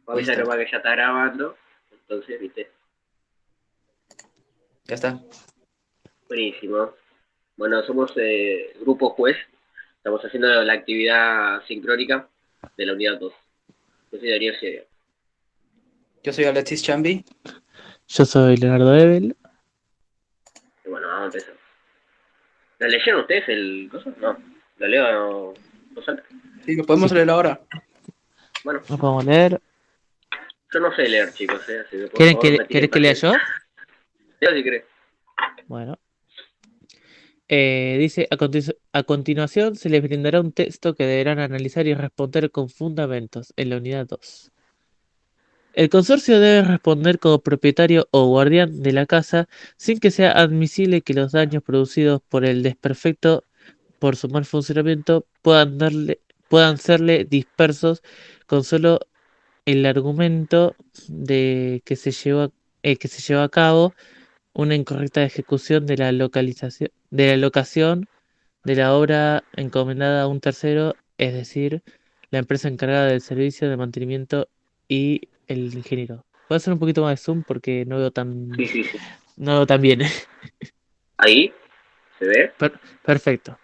Avisa Listo. nomás que ya está grabando. Entonces, viste. Ya está. Buenísimo. Bueno, somos Grupo Juez. Estamos haciendo la actividad sincrónica de la unidad 2. Yo soy Darío Siega. Yo soy Alexis Chambi. Yo soy Leonardo Ebel. Y bueno, vamos a empezar. ¿La leyeron ustedes el coso? No. ¿La leo no salta? Sí, lo Si podemos leer ahora. Bueno, Lo podemos leer. yo no sé leer, chicos, así que por ¿Quieren favor que, me tienen ¿Querés que lea paciencia. yo? Yo si querés. Bueno. Dice, a continuación se les brindará un texto que deberán analizar y responder con fundamentos en la unidad 2. El consorcio debe responder como propietario o guardián de la casa sin que sea admisible que los daños producidos por el desperfecto por su mal funcionamiento puedan serle dispersos con solo el argumento de que se llevó a cabo una incorrecta ejecución de la de la locación de la obra encomendada a un tercero, es decir, la empresa encargada del servicio de mantenimiento y el ingeniero. Voy a hacer un poquito más de zoom porque Sí, sí, sí. no veo tan bien. Ahí, ¿se ve? Perfecto.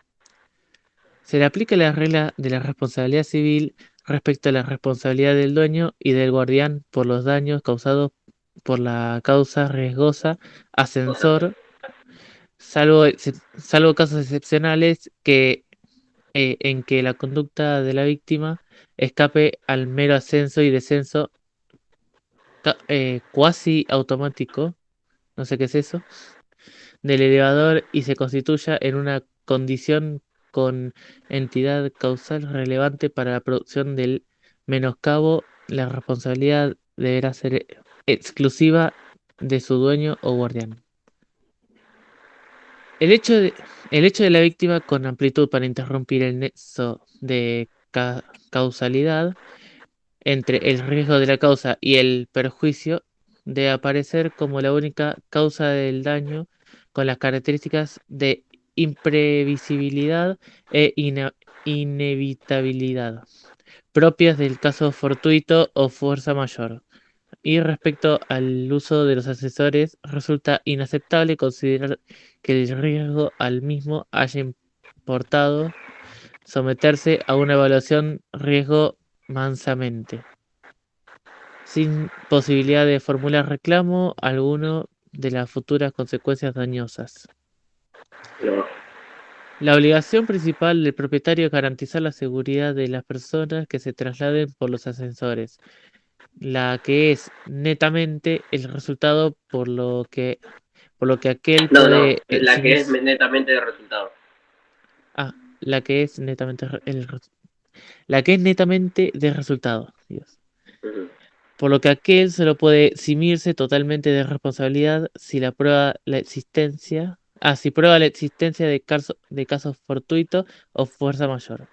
Se le aplica la regla de la responsabilidad civil respecto a la responsabilidad del dueño y del guardián por los daños causados por la causa riesgosa Cosa. ascensor, salvo casos excepcionales en que la conducta de la víctima escape al mero ascenso y descenso cuasi automático, no sé qué es eso, del elevador y se constituya en una condición con entidad causal relevante para la producción del menoscabo, la responsabilidad deberá ser exclusiva de su dueño o guardián. El hecho de, el hecho de la víctima con amplitud para interrumpir el nexo de causalidad entre el riesgo de la causa y el perjuicio de aparecer como la única causa del daño con las características de imprevisibilidad e inevitabilidad propias del caso fortuito o fuerza mayor. Y respecto al uso de los asesores, resulta inaceptable considerar que el riesgo al mismo haya importado someterse a una evaluación riesgo mansamente sin posibilidad de formular reclamo alguno de las futuras consecuencias dañosas. No. La obligación principal del propietario es garantizar la seguridad de las personas que se trasladen por los ascensores, la que es netamente el resultado por lo que aquel No, no. puede La que es eximirse. netamente de resultado. Ah, la que es netamente la que es netamente de resultado. Dios. Ujú. Por lo que aquel solo puede eximirse totalmente de responsabilidad si prueba la existencia de casos fortuitos o fuerza mayor.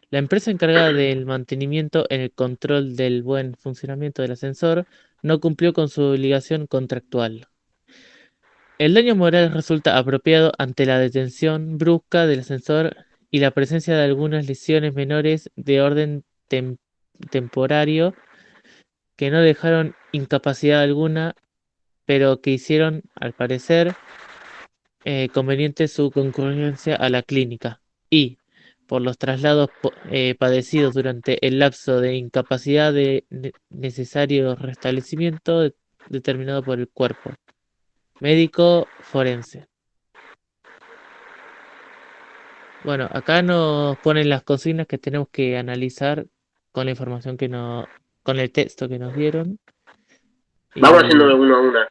La empresa encargada del mantenimiento en el control del buen funcionamiento del ascensor no cumplió con su obligación contractual. El daño moral resulta apropiado ante la detención brusca del ascensor y la presencia de algunas lesiones menores de orden temporario que no dejaron incapacidad alguna, pero que hicieron, al parecer, conveniente su concurrencia a la clínica. Y, por los traslados padecidos durante el lapso de incapacidad de necesario restablecimiento determinado por el cuerpo médico forense. Bueno, acá nos ponen las consignas que tenemos que analizar con la información con el texto que nos dieron. Vamos haciendo Y uno a una.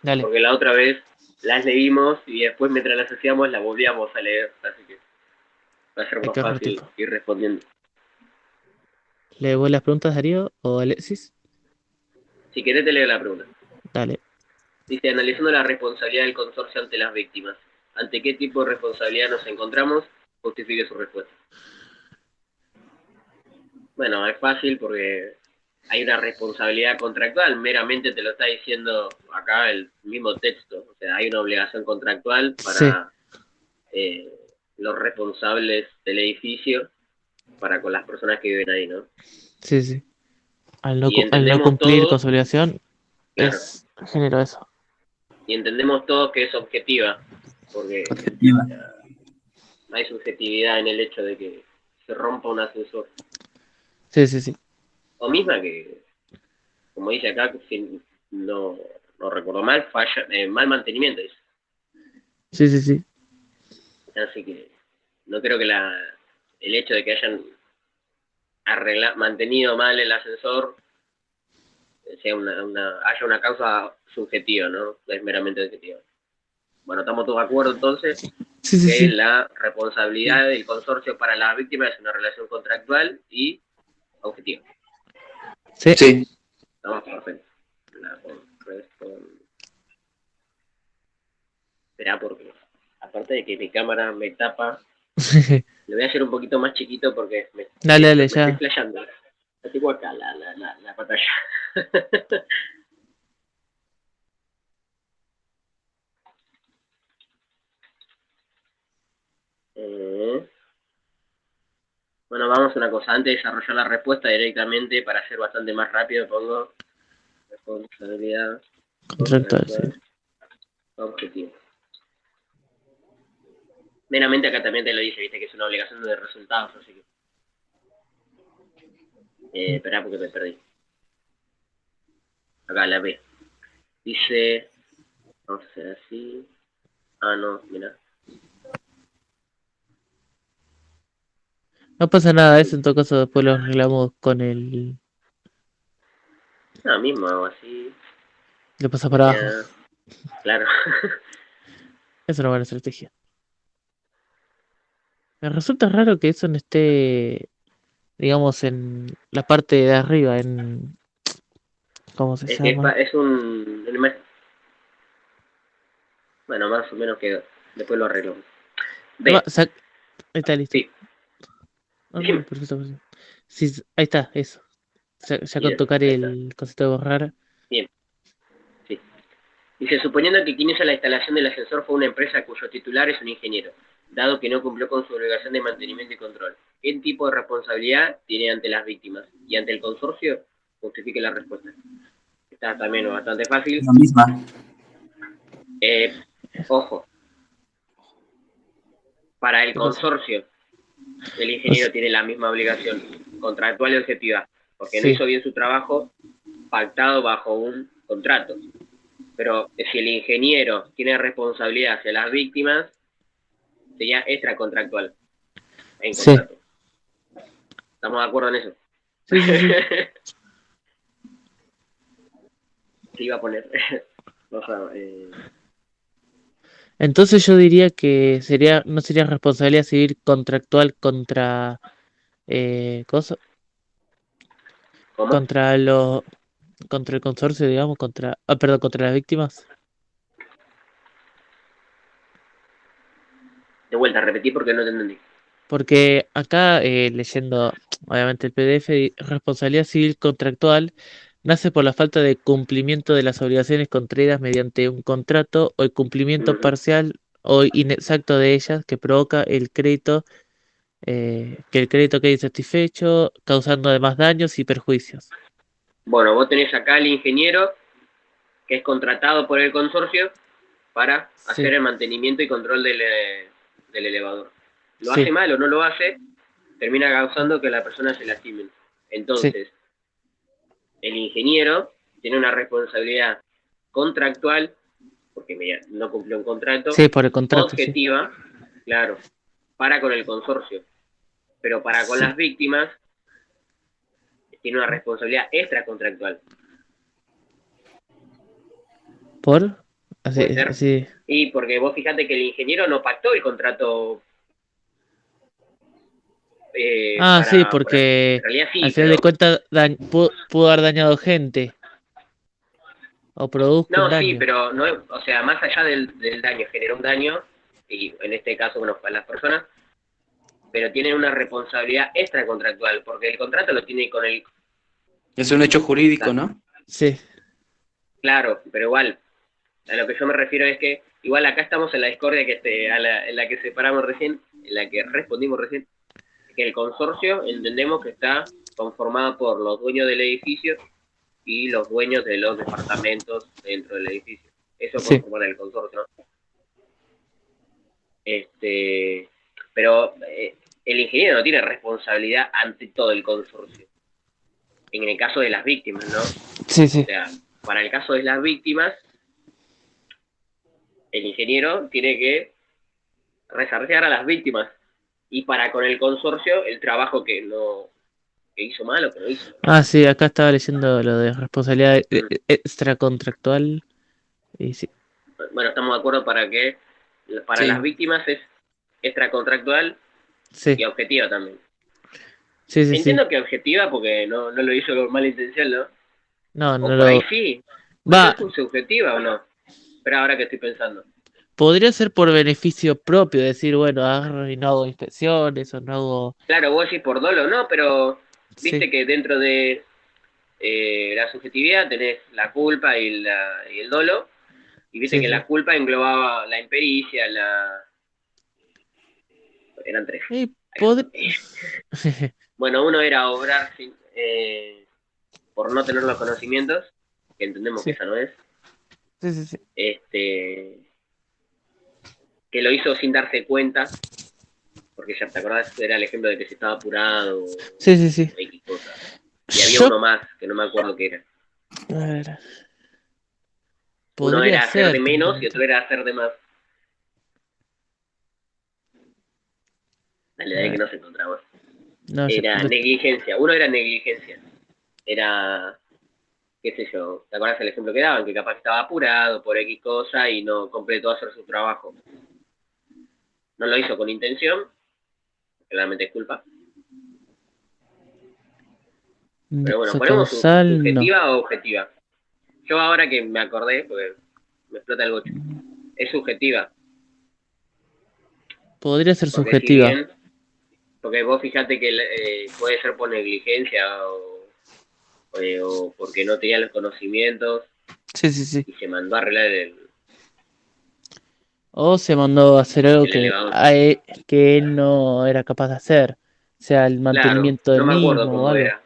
dale, Porque la otra vez las leímos y después mientras las hacíamos las volvíamos a leer. Así que va a ser hay más que repetir. fácil ir respondiendo. ¿Le voy las preguntas a Darío o Alexis? Si querés te leo la pregunta. Dale. Dice, analizando la responsabilidad del consorcio ante las víctimas. ¿Ante qué tipo de responsabilidad nos encontramos? Justifique su respuesta. Bueno, es fácil porque hay una responsabilidad contractual, meramente te lo está diciendo acá el mismo texto. O sea, hay una obligación contractual Sí, para eh, los responsables del edificio, para con las personas que viven ahí, ¿no? sí, sí. Y al no entendemos cumplir con todos, su obligación, claro, generó eso. y entendemos todos que es objetiva, porque Objetiva. hay subjetividad en el hecho de que se rompa un ascensor. Sí, sí, sí. O misma que, como dice acá, que si no recuerdo mal, falla, mal mantenimiento. Sí, sí, sí. Así que no creo que el hecho de que hayan mantenido mal el ascensor sea haya una causa subjetiva, ¿no? Es meramente objetiva. Bueno, estamos todos de acuerdo entonces Sí, sí, que sí. la responsabilidad del consorcio para las víctimas es una relación contractual y objetiva. Sí. Sí. Estamos perfectos. La Será porque, aparte de que mi cámara me tapa, lo voy a hacer un poquito más chiquito porque Dale, dale, me estoy ya. flasheando. La tengo acá, la pantalla. Bueno, vamos a una cosa. Antes de desarrollar la respuesta directamente, para ser bastante más rápido, pongo responsabilidad Contractual, sí. contractual objetiva. Meramente acá también te lo dice, viste que es una obligación de resultados, así que... Esperá porque me perdí. Acá la B. Dice... Vamos a hacer así. Ah, no, mira. No pasa nada, eso en todo caso después lo arreglamos con el... No, mismo hago así. Lo pasa Me para abajo. queda... Claro. Es una buena estrategia. Me resulta raro que eso no esté, digamos, en la parte de arriba, en... ¿Cómo se Es que llama? es bueno, más o menos quedó. Después lo arreglo. No, B. ahí está listo. Sí. Ah, no, perfecto, perfecto. Sí, ahí está, eso. Ya con Bien, tocar ahí está. el concepto de borrar. Bien, sí. Dice, suponiendo que quien hizo la instalación del ascensor fue una empresa cuyo titular es un ingeniero, dado que no cumplió con su obligación de mantenimiento y control, ¿qué tipo de responsabilidad tiene ante las víctimas? Y ante el consorcio, justifique la respuesta. Está también bastante fácil. La misma. Ojo, para el ¿Qué pasa? consorcio, el O sea, ingeniero tiene la misma obligación contractual y objetiva, porque no sí, hizo bien su trabajo pactado bajo un contrato. Pero si el ingeniero tiene responsabilidad hacia las víctimas, sería extracontractual en sí, contrato. ¿Estamos de acuerdo en eso? sí, sí, sí. ¿Qué iba a poner? O sea, Entonces yo diría que no sería responsabilidad civil contractual contra cosa, ¿cómo? contra contra el consorcio, digamos, perdón, contra las víctimas. De vuelta, repetí porque no te entendí. Porque acá, leyendo obviamente el PDF, responsabilidad civil contractual nace por la falta de cumplimiento de las obligaciones contraídas mediante un contrato o el cumplimiento Uh-huh. parcial o inexacto de ellas que provoca que el crédito quede insatisfecho, causando además daños y perjuicios. Bueno, vos tenés acá al ingeniero que es contratado por el consorcio para hacer Sí, el mantenimiento y control del elevador. Lo hace sí, mal o no lo hace, termina causando que la persona se lastime. sí, Entonces, el ingeniero tiene una responsabilidad contractual, porque no cumplió un contrato, sí, por el contrato, sí. objetiva, claro, para con el consorcio. Pero para con Sí. las víctimas tiene una responsabilidad extracontractual. ¿Por? Así, ¿Puede ser? así. Y porque vos fijate que el ingeniero no pactó el contrato Ah, sí, en porque realidad al sí, final de pero... cuentas pudo haber dañado gente o produjo un No, sí, daño. pero no, o sea, más allá del daño, generó un daño, y en este caso, bueno, para las personas, pero tienen una responsabilidad extracontractual, porque el contrato lo tiene con el... Es un hecho jurídico, ¿no? Sí, Claro, pero igual, a lo que yo me refiero es que igual acá estamos en la discordia en la que separamos recién, en la que respondimos recién, que el consorcio entendemos que está conformada por los dueños del edificio y los dueños de los departamentos dentro del edificio. Eso Sí. conforman el consorcio, ¿no? Pero el ingeniero no tiene responsabilidad ante todo el consorcio. En el caso de las víctimas, ¿no? Sí, sí. O sea, para el caso de las víctimas, el ingeniero tiene que resarcir a las víctimas. Y para con el consorcio, el trabajo que hizo mal o que no hizo. Ah, sí, acá estaba leyendo lo de responsabilidad extracontractual. Y sí, Bueno, estamos de acuerdo para que para Sí. las víctimas es extracontractual sí, y objetiva también. sí, sí, sí. Entiendo que objetiva porque no lo hizo con mala intención, ¿no? No, no O por ahí lo... sí. Puede Va, ser subjetiva o no. Pero ahora que estoy pensando. podría ser por beneficio propio, decir, bueno, agarro y no hago inspecciones o no hago... Claro, vos decís por dolo, ¿no? Pero Sí, viste que dentro de la subjetividad tenés la culpa y el dolo. Y viste sí, que sí. la culpa englobaba la impericia, eran tres. Y pod- Bueno, uno era obrar por no tener los conocimientos, que entendemos que Sí, esa no es. sí, sí, sí. Este, que lo hizo sin darse cuenta, porque ya te acordás, era el ejemplo de que se estaba apurado o Sí, sí, sí. X cosa. Y había Yo, uno más, que no me acuerdo qué era. a ver, Uno podría era hacer de ser menos y tranquilamente. otro era hacer de más. Dale, A dale que ver, no se encontraba. no, Era negligencia. Uno era negligencia. Era, qué sé yo, ¿te acuerdas el ejemplo que daban? Que capaz estaba apurado por X cosa y no completó hacer su trabajo. No lo hizo con intención, claramente es culpa. Pero bueno, nexo ponemos causal, no. subjetiva o objetiva. Yo ahora que me acordé, porque me explota el bocho, es subjetiva. Podría ser Porque si subjetiva. bien, porque vos fijate que puede ser por negligencia o porque no tenía los conocimientos Sí, sí, sí. y se mandó a arreglar O se mandó a hacer algo el elevador. que él no era capaz de hacer. Sea el Claro, mantenimiento del no me acuerdo mismo o cómo algo. era.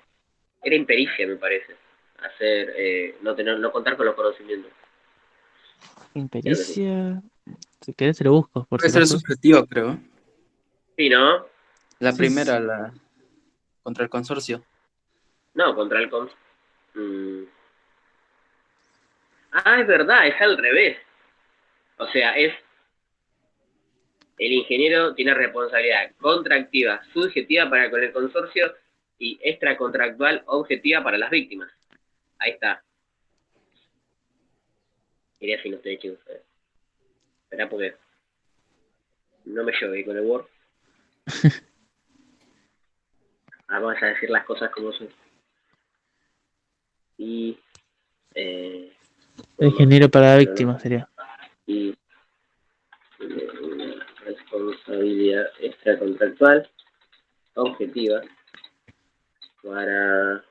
Era impericia, me parece. Hacer, no contar con los conocimientos. Creo que sí. Impericia. Si querés se lo busco, por si Puede ser acaso. subjetivo, creo. Sí, ¿no? La Sí, primera, la contra el consorcio. No, contra el cons. Mm. Ah, es verdad, es al revés. O sea, el ingeniero tiene responsabilidad contractiva, subjetiva para con el consorcio y extracontractual objetiva para las víctimas. Ahí está. Quería si no estoy chicos. Espera porque no me llevo ahí con el Word. Vamos a decir las cosas como son. Y el forma, ingeniero para la pero no. víctima sería. Y responsabilidad extracontractual objetiva para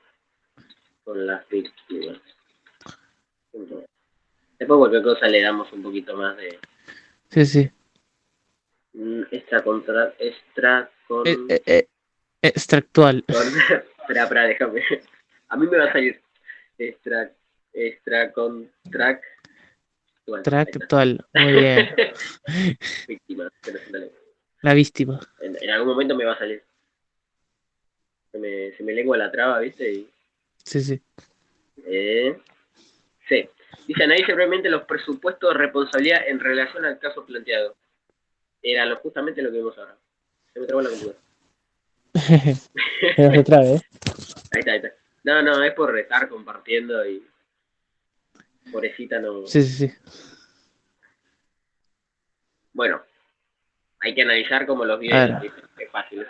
con las víctimas. Después cualquier cosa le damos un poquito más de Sí, sí. extra Eh, con... eh, eh, extractual. espera, déjame. A mí me va a salir extra contract. Bueno, ahí está. Tractual. Muy bien. Víctima, que no se sale. La víctima. En algún momento me va a salir. Se me lengua la traba, ¿viste? Y, Sí, sí. sí. Dice, analice brevemente los presupuestos de responsabilidad en relación al caso planteado. Era justamente lo que vimos ahora. Se me trabó la computadora. Pero se trabe, ¿eh? Ahí está. No, es por estar compartiendo y pobrecita no. Sí, sí, sí. Bueno, hay que analizar como los A videos, ver. ¿viste? Es fácil.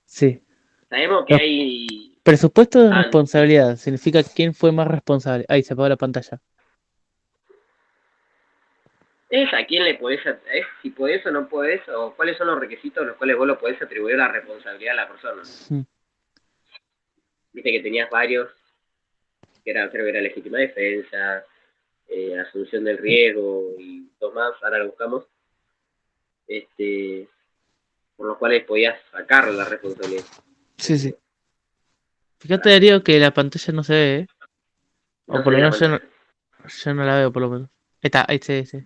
Sí. Sabemos que Los hay... presupuestos de Ah, responsabilidad significa quién fue más responsable. Ahí se apagó la pantalla. es a quién le podés, es si podés o no podés, o cuáles son los requisitos los cuales vos lo podés atribuir la responsabilidad a la persona. Mm. Viste que tenías varios, que era, creo que era legítima defensa, asunción del riesgo y dos más, ahora lo buscamos, por los cuales podías sacar la responsabilidad. Sí, sí. Fíjate, Darío, que la pantalla no se ve, ¿eh? O No por se lo ve la menos pantalla. yo no la veo, por lo menos. Ahí está, ahí sí.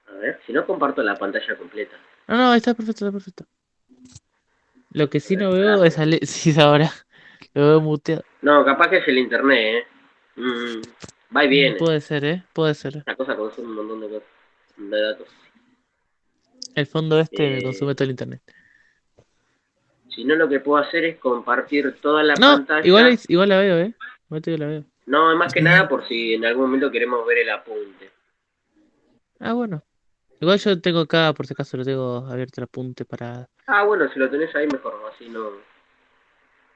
A ver, si no comparto la pantalla completa. No, ahí está perfecto, está perfecto. Lo que A sí ver, no pará, veo es porque... a sí es ahora. Lo veo muteado. No, capaz que es el internet, va y viene. Puede ser, ¿eh? Puede ser. La cosa consume un montón de cosas, de datos. El fondo este me consume Eh, todo el internet. si no, lo que puedo hacer es compartir toda la No, pantalla. igual la veo, ¿eh? Igual te digo, la veo. No, más que nada por si en algún momento queremos ver el apunte. Ah, bueno. Igual yo tengo acá, por si acaso lo tengo abierto el apunte para... Ah, bueno, si lo tenés ahí mejor, así no...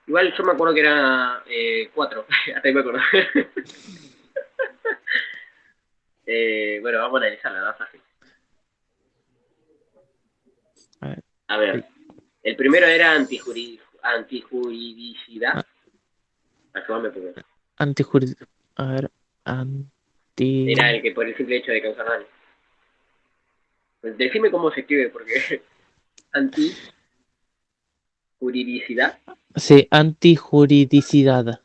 Igual yo me acuerdo que era 4, hasta ahí me acuerdo. Bueno, vamos a analizarla, ¿no? Fácil. A ver. A ver, Ay, el primero era antijuridicidad. ah, Ayúdame porque antijurid... A ver. Anti... era el que por el simple hecho de causar daño. Pues decime cómo se escribe, porque antijuridicidad. Sí, antijuridicidad.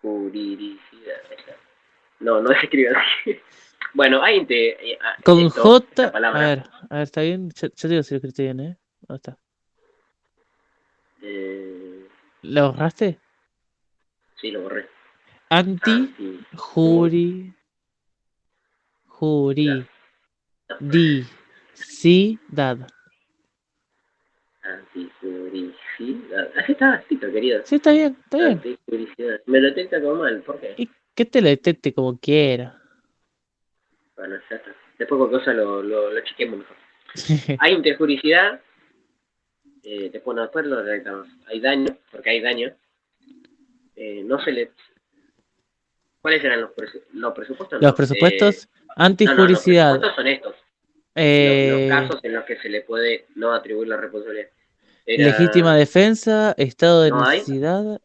Juridicidad. No, no se escribe así. Bueno, hay Con esta J... palabra. A ver, ¿está bien? Yo te digo si lo escribiste bien, ¿eh? ¿Dónde está? Eh, ¿Lo borraste? sí, lo borré. Antijuridicidad. Antijuridicidad. Antijuridicidad. Así está escrito, querido. Sí, está bien, está bien. Antijuridicidad. Me lo detecta como mal, ¿por qué? Y que te lo detecte como quiera. Bueno, ya está. Después cualquier cosa lo chequeemos mejor. Hay interjuridicidad. Después lo detectamos. Hay daño, porque hay daño. No se le... ¿Cuáles eran los presupuestos? Los No. presupuestos, No, los antijuridicidad, presupuestos son estos. Los eh, casos en los que se le puede no atribuir la responsabilidad. legítima Era... defensa, estado de ¿No hay? necesidad, Tampoco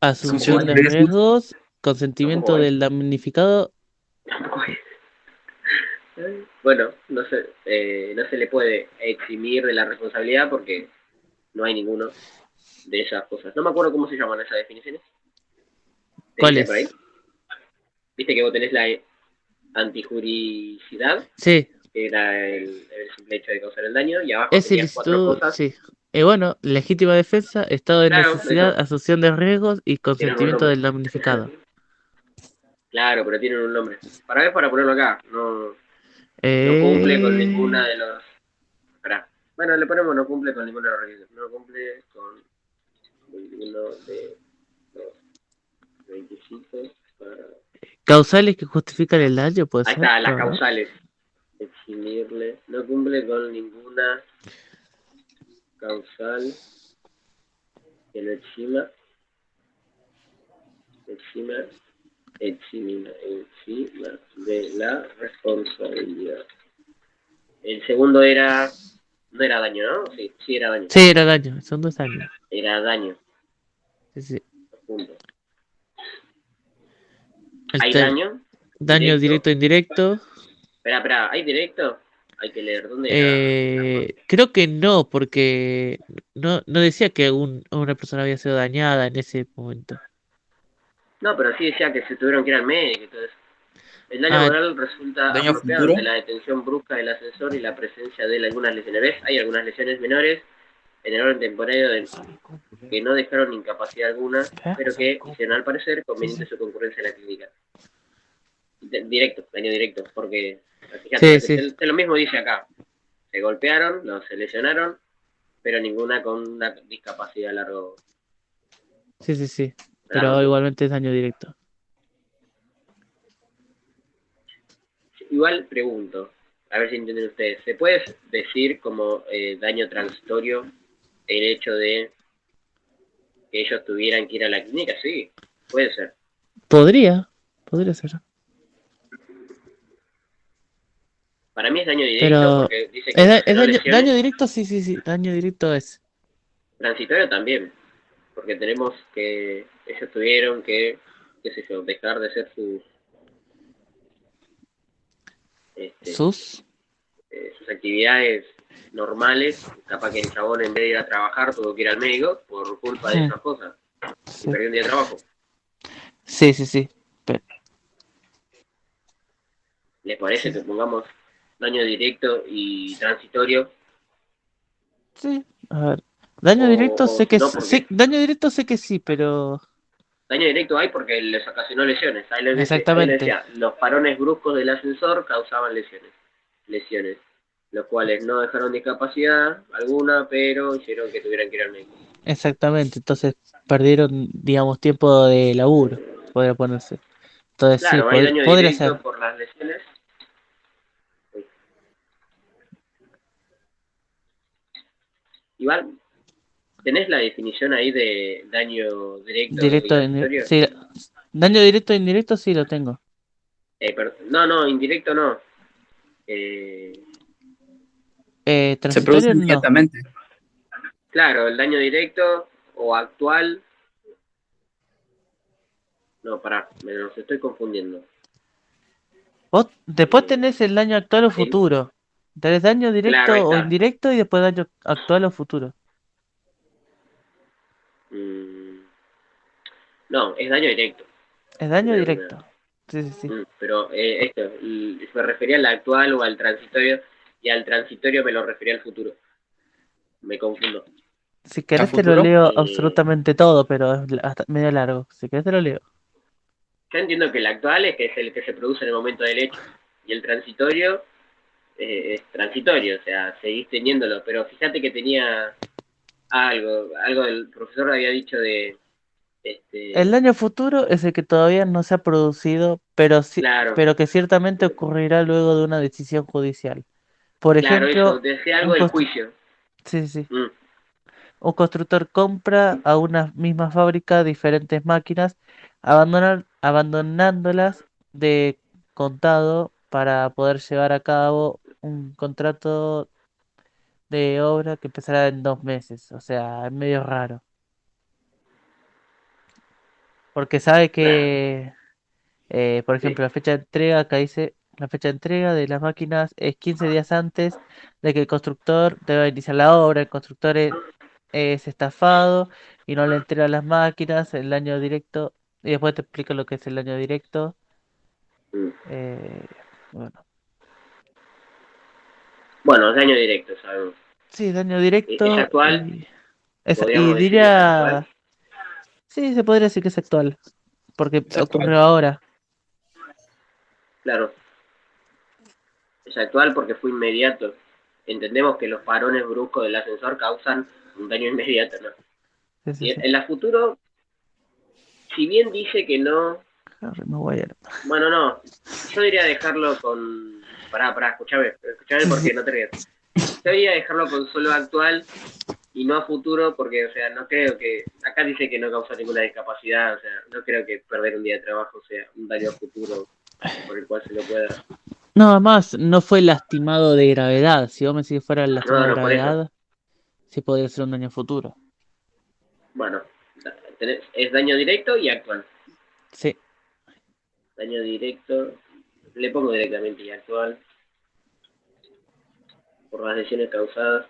Asunción asunción hay. de de riesgos. riesgos, Tampoco consentimiento hay. del damnificado. Tampoco hay. Bueno, no se le puede eximir de la responsabilidad porque no hay ninguno de esas cosas. No me acuerdo cómo se llaman esas definiciones. ¿Te ¿Cuál dice por ahí? es? Viste que vos tenés la antijuricidad, Sí, que era el simple hecho de causar el daño, y abajo es tenías 4 ilícito, cosas. sí. Bueno, legítima defensa, estado de Claro, eso. necesidad, asunción de riesgos y Tienen un consentimiento nombre. del damnificado. Claro, pero tienen un nombre. Para ponerlo acá. No cumple con ninguna Eh... de los... Esperá. Bueno, le ponemos no cumple con ninguno de los requisitos. No cumple con ninguno de los requisitos para... Causales que justifican el daño, ¿puede Ahí ser? está, las No, ¿no? causales. Eximirle. No cumple con ninguna causal que lo exima de la responsabilidad. El segundo era... No era daño, ¿no? Sí, sí era daño. Sí, era daño, son 2 años. Era daño. Sí, sí. Punto. El Hay te- daño Daño directo. directo e indirecto. Espera, ¿hay directo? Hay que leer. ¿Dónde era? Creo que no, porque no decía que una persona había sido dañada en ese momento. No, pero sí decía que se tuvieron que ir al médico y todo eso. El daño Ah, moral resulta Daño apropiado futuro. ante la detención brusca del ascensor y la presencia de algunas lesiones. ¿Ves? Hay algunas lesiones menores en el orden temporario que no dejaron incapacidad alguna, ¿eh? pero que hicieron al parecer Sí, conveniente sí. su concurrencia en la clínica. Directo, daño directo, porque fíjate Sí, lo sí. lo mismo dice acá. Se golpearon, se lesionaron, pero ninguna con una discapacidad Sí, sí, sí. a largo Pero tiempo. igualmente es daño directo. Igual pregunto, a ver si entienden ustedes, ¿se puede decir como daño transitorio el hecho de que ellos tuvieran que ir a la clínica? Sí, puede ser. Podría ser. Para mí es daño directo Pero porque dice que ocasionó lesiones, daño directo, sí, sí, sí. Daño directo es. transitorio también, porque tenemos que ellos tuvieron que, qué sé yo, dejar de hacer este, Sus. sus actividades normales, capaz que el chabón en vez de ir a trabajar tuvo que ir al médico por culpa de esas cosas. Y Sí, perdió un día de trabajo. sí. ¿Les parece Sí. que pongamos daño directo y transitorio? Sí, a ver. Daño directo O sé si que no, sí, porque daño directo sé que sí, pero daño directo hay porque les ocasionó lesiones. Ahí les exactamente, decía, los parones bruscos del ascensor causaban lesiones, los cuales no dejaron discapacidad alguna, pero hicieron que tuvieran que ir al médico. exactamente. Entonces perdieron, digamos, tiempo de laburo, podría ponerse. Entonces sí, Claro, hay daño podría directo ser. por las lesiones. Igual, ¿tenés la definición ahí de daño directo y Directo, transitorio? sí, daño directo e indirecto sí lo tengo. No, indirecto no. Eh, Se produce Transitorio no. inmediatamente. claro, el daño directo o actual. No, pará, me los estoy confundiendo. Vos después Eh, tenés el daño actual o el- futuro. Tenés daño claro, ahí directo o está. indirecto y después daño actual o futuro. Mm, no, es daño directo. Es daño Primero que nada. directo. Sí. Pero me refería al actual o al transitorio, y al transitorio me lo refería al futuro. Me confundo. Si A querés te lo futuro, leo Eh, absolutamente todo, pero es medio largo. Si querés te lo leo. yo entiendo que el actual es el que se produce en el momento del hecho, y el transitorio es transitorio, o sea, seguís teniéndolo, pero fíjate que tenía algo el profesor había dicho de, El este, daño futuro es el que todavía no se ha producido, pero sí, claro, pero que ciertamente ocurrirá luego de una decisión judicial. Por claro, eso, ejemplo, decía algo un del constru- juicio. sí. Mm, Un constructor compra a una misma fábrica diferentes máquinas, abandonándolas de contado para poder llevar a cabo un contrato de obra que empezará en 2 meses. O sea, es medio raro. Porque sabe claro, que, por sí. ejemplo, la fecha de entrega, acá dice, la fecha de entrega de las máquinas es 15 días antes de que el constructor deba iniciar la obra. El constructor es estafado y no le entrega las máquinas, el daño directo, y después te explico lo que es el daño directo. Mm. eh, bueno, Bueno, daño directo, sabemos. sí, daño Es directo actual, y podríamos decir que es actual. diría, sí, se podría decir que es actual, porque es actual. ocurrió ahora. Claro, es actual porque fue inmediato. Entendemos que los parones bruscos del ascensor causan un daño inmediato, ¿no? Y Sí. en la futuro, si bien dice que no, Harry Maguire. bueno, no, yo diría dejarlo con... escúchame Sí. porque no te rías. Yo diría dejarlo con solo actual y no a futuro porque, o sea, no creo que... Acá dice que no causa ninguna discapacidad, o sea, no creo que perder un día de trabajo sea un daño a futuro por el cual se lo pueda... No, además, no fue lastimado de gravedad. Si vos me decís que fuera lastimado No, de no, por eso. gravedad, sí podría ser un daño futuro. Bueno, es daño directo y actual. Sí. Daño directo, le pongo directamente y actual por las lesiones causadas.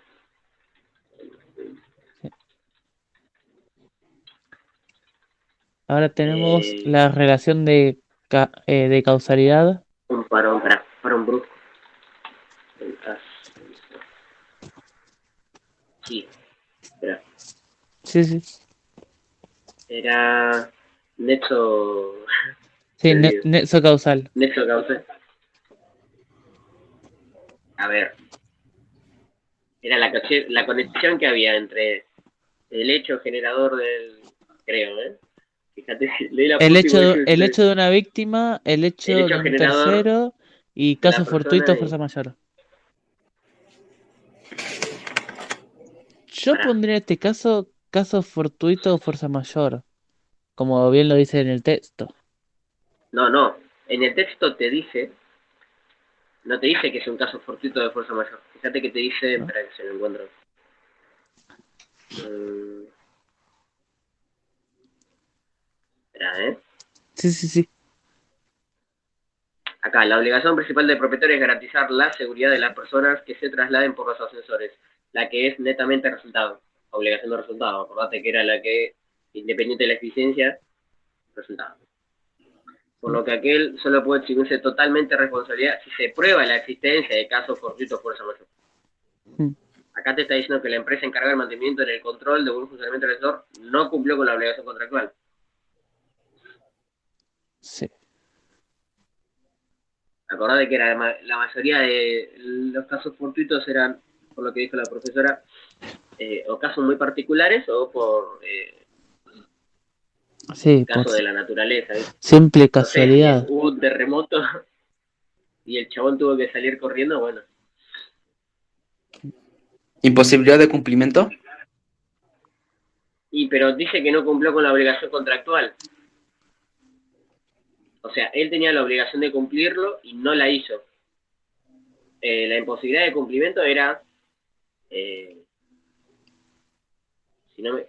Ahora tenemos Eh, la relación de causalidad. un parón brusco. Sí, espera. Sí. Era nexo, Sí, perdido. nexo causal. Nexo causal. A ver, era la conexión que había entre el hecho generador del, creo, ¿eh? Fíjate, leí la punta y voy a El decir, hecho de una víctima, el el hecho de hecho un generador tercero y de la caso fortuito persona de y... fuerza mayor. Yo Pará. pondría en este caso fortuito o fuerza mayor, como bien lo dice en el texto. No. En el texto te dice, no te dice que es un caso fortuito de fuerza mayor. Fíjate que te dice, ¿No? espera que se lo encuentro. Mm, espera, ¿eh? Sí. acá, la obligación principal del propietario es garantizar la seguridad de las personas que se trasladen por los ascensores, la que es netamente resultado, obligación de resultado, acordate que era la que, independiente de la eficiencia, resultado. Por lo que aquel solo puede exigirse totalmente responsabilidad si se prueba la existencia de casos fortuitos fuerza mayor. Acá te está diciendo que la empresa encargada del mantenimiento en el control de buen funcionamiento del sector no cumplió con la obligación contractual. Sí. Acordate que era la mayoría de los casos fortuitos eran, por lo que dijo la profesora, o casos muy particulares o por Sí, caso de la naturaleza. ¿Viste? simple No sé, casualidad. hubo un terremoto y el chabón tuvo que salir corriendo, bueno. ¿Imposibilidad de cumplimiento? Pero dice que no cumplió con la obligación contractual. O sea, él tenía la obligación de cumplirlo y no la hizo. La imposibilidad de cumplimiento era, creo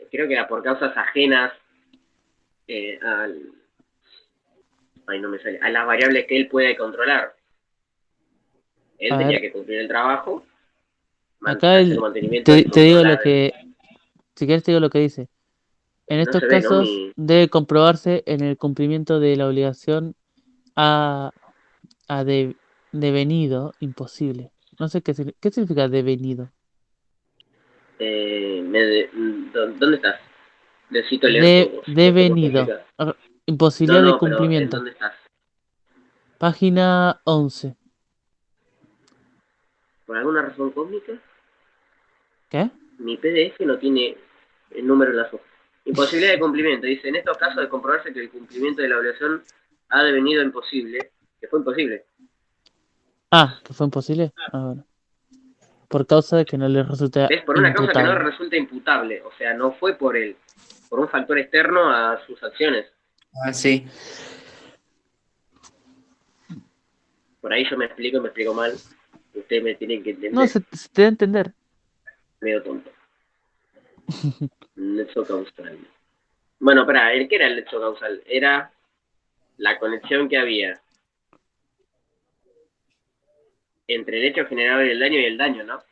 que era por causas ajenas a las variables que él puede controlar. Él tenía que cumplir el trabajo, Acá hacer mantenimiento y te digo lo controlar. que, si quieres te digo lo que dice. En No estos se ve, ¿no? casos debe comprobarse en el cumplimiento de la obligación a devenido imposible. No sé qué significa devenido. ¿Dónde estás? Necesito leer todo. Devenido. Imposibilidad de pero cumplimiento. ¿dónde estás? Página 11. ¿Por alguna razón cósmica? ¿Qué? Mi PDF no tiene el número en las hojas. Imposibilidad de cumplimiento. Dice, en estos casos de comprobarse que el cumplimiento de la obligación ha devenido imposible, que fue imposible. ¿Que fue imposible? Bueno. Por causa de que no le resulta ¿Ves? Por una causa que no imputable. resulta imputable. O sea, no fue por él. Por un factor externo a sus acciones. Ah, sí. Por ahí yo me explico mal. Ustedes me tienen que entender. No, se te da a entender. Medio tonto. Nexo causal. Bueno, ¿qué era el nexo causal? Era la conexión que había entre el hecho generador del daño y el daño, ¿no?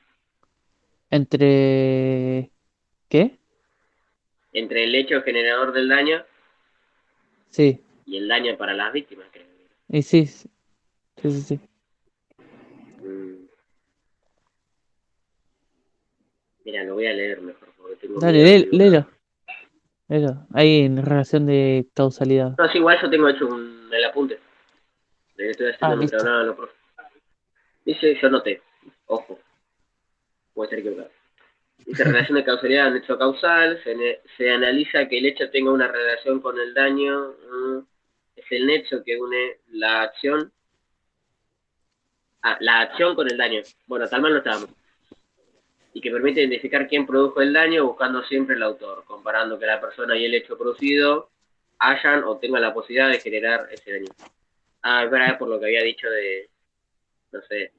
¿Entre qué? Entre el hecho generador del daño Sí. y el daño para las víctimas, creo. Y sí. Sí. Mira, lo voy a leer mejor, porque tengo Dale, miedo. léelo. Ahí en relación de causalidad. No, sí, igual yo tengo hecho el apunte. De que estoy haciendo mientras Listo. hablaban los profes. Dice, yo noté. Ojo. Puede ser equivocado. Dice relación de causalidad, nexo causal. Se analiza que el hecho tenga una relación con el daño. Es el nexo que une la acción. La acción con el daño. Bueno, tal mal no estábamos. Y que permite identificar quién produjo el daño buscando siempre el autor, comparando que la persona y el hecho producido hayan o tengan la posibilidad de generar ese daño. Es verdad, por lo que había dicho de, no sé,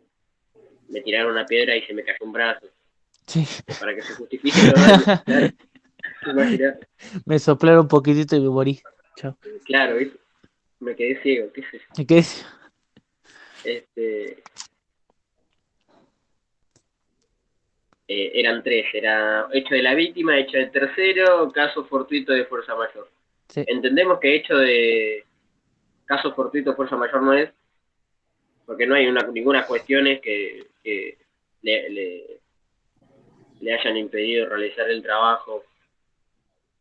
me tiraron una piedra y se me cayó un brazo. Sí. Para que se justifique los daños. Claro. Imagínate. Me soplaron un poquitito y me morí. Chao. Claro, ¿viste? Me quedé ciego, qué sé yo. ¿Qué es? Eran tres, era hecho de la víctima, hecho del tercero, caso fortuito de fuerza mayor. Sí. Entendemos que hecho de caso fortuito de fuerza mayor no es, porque no hay ninguna cuestión que le hayan impedido realizar el trabajo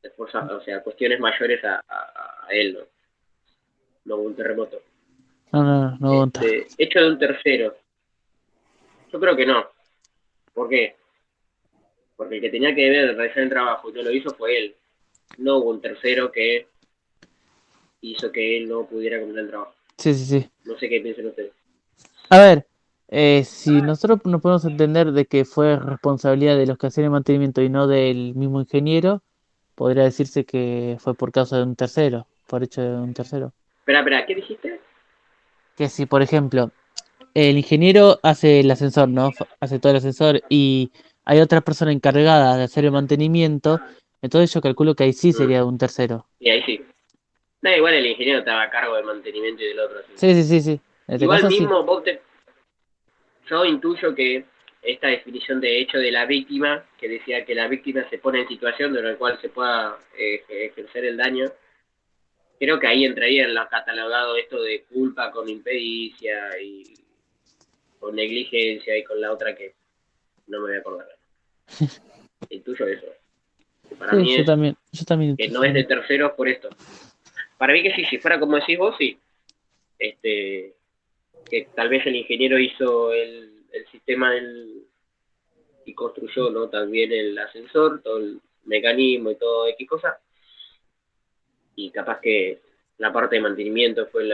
de fuerza, o sea, cuestiones mayores a él, ¿no? No hubo un terremoto. No. Hecho de un tercero. Yo creo que no. ¿Por qué? Porque el que tenía que realizar el trabajo y no lo hizo fue él. No hubo un tercero que hizo que él no pudiera completar el trabajo. Sí. No sé qué piensan ustedes. A ver, si nosotros nos podemos entender de que fue responsabilidad de los que hacían el mantenimiento y no del mismo ingeniero, podría decirse que fue por causa de un tercero, por hecho de un tercero. Espera, ¿qué dijiste? Que si, por ejemplo, el ingeniero hace el ascensor, ¿no? Hace todo el ascensor y hay otra persona encargada de hacer el mantenimiento, entonces yo calculo que ahí sí sería un tercero. Y ahí sí. No, igual el ingeniero estaba a cargo del mantenimiento y del otro. Así. Sí. En este Igual caso sí. mismo yo intuyo que esta definición de hecho de la víctima, que decía que la víctima se pone en situación de la cual se pueda ejercer el daño, creo que ahí entraría en lo catalogado esto de culpa con impericia y con negligencia y con la otra que no me voy a acordar. Intuyo eso. Que para Sí, mí yo es también que intuyo no es lo de mismo. terceros por esto. Para mí que sí, si fuera como decís vos, sí. Que tal vez el ingeniero hizo el sistema y construyó, ¿no? También el ascensor, todo el mecanismo y todo X cosa. Y capaz que la parte de mantenimiento fue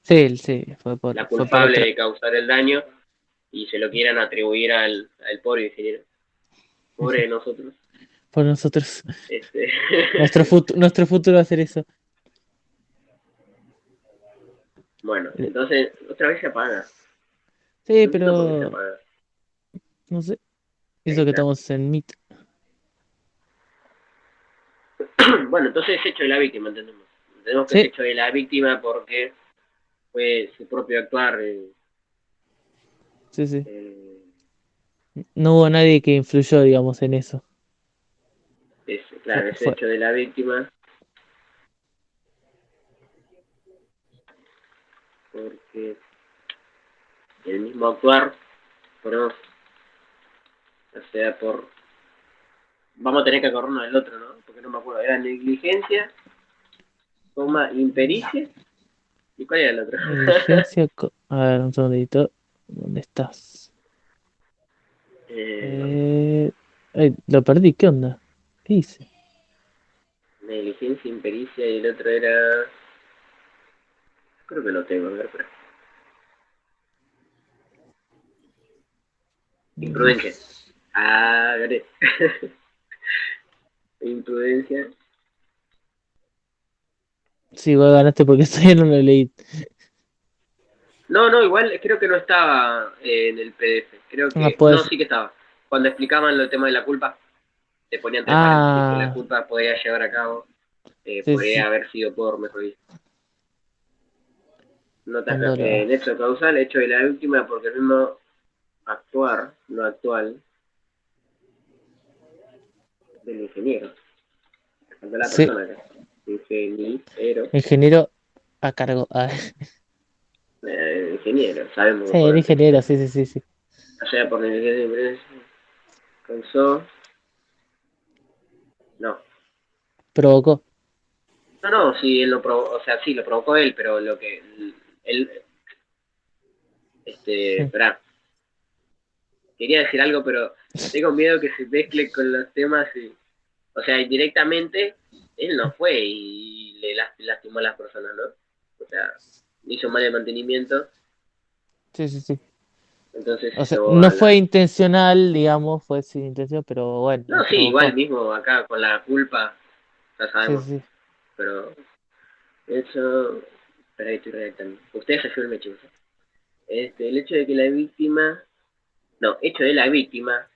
Sí, la fue por culpable otra, de causar el daño y se lo quieran atribuir al pobre ingeniero. Pobre de nosotros. por nosotros. Este, Nuestro futuro va a ser eso. bueno, entonces otra vez se apaga. Sí, No entiendo por qué se pero apaga. no sé. Ahí Eso que está. estamos en Meet. Bueno, entonces es hecho de la víctima, entendemos. Entendemos que es Sí, hecho de la víctima porque fue su propio actuar. sí. Eh, No hubo nadie que influyó, digamos, en eso. claro, es Fue. hecho de la víctima porque el mismo actuar, ponemos, o sea, vamos a tener que acordarnos del otro, ¿no? Porque no me acuerdo, era negligencia, impericia, ¿y cuál era el otro? Negligencia. A ver, un segundito. ¿Dónde estás? No, Eh... Ay, lo perdí, ¿qué onda? ¿Qué hice? negligencia, impericia y el otro era... Creo que lo tengo, a ver, pero... Imprudencia. Neglig- Ah, gané. Imprudencia. Sí, vos ganaste porque todavía no lo leí. No, no, igual creo que no estaba en el PDF. Creo Ah, que... No, pues. sí que estaba. Cuando explicaban el tema de la culpa, te ponía entre paréntesis que la Ah, culpa podía llevar a cabo, sí. podría haber sido por, mejor dicho. Nota, Cuando lo. nexo causal, hecho de la víctima porque el mismo actuar, no actual, del ingeniero. Falta la Sí, persona acá. Ingeniero. ingeniero a cargo. Ah, Ingeniero, sabemos sí, era por ingeniero, qué. sí. O sea, por negligencia de empresa, causó. No. Provocó. No, sí, él lo provocó, o sea, sí, lo provocó él, pero lo que. Él, Mm. esperá. Quería decir algo, pero tengo miedo que se mezcle con los temas y. O sea, indirectamente, él no fue y le lastimó a las personas, ¿no? O sea, hizo mal el mantenimiento, Sí. entonces O sea, llevó no a fue la... intencional, digamos, fue sin intención, pero bueno, No, sí, igual provocó. mismo acá con la culpa, ya sabemos, Sí. pero eso... Espera, ahí estoy redactando. Ustedes ayúdenme, chicos. El hecho de que la víctima... No, hecho de la víctima...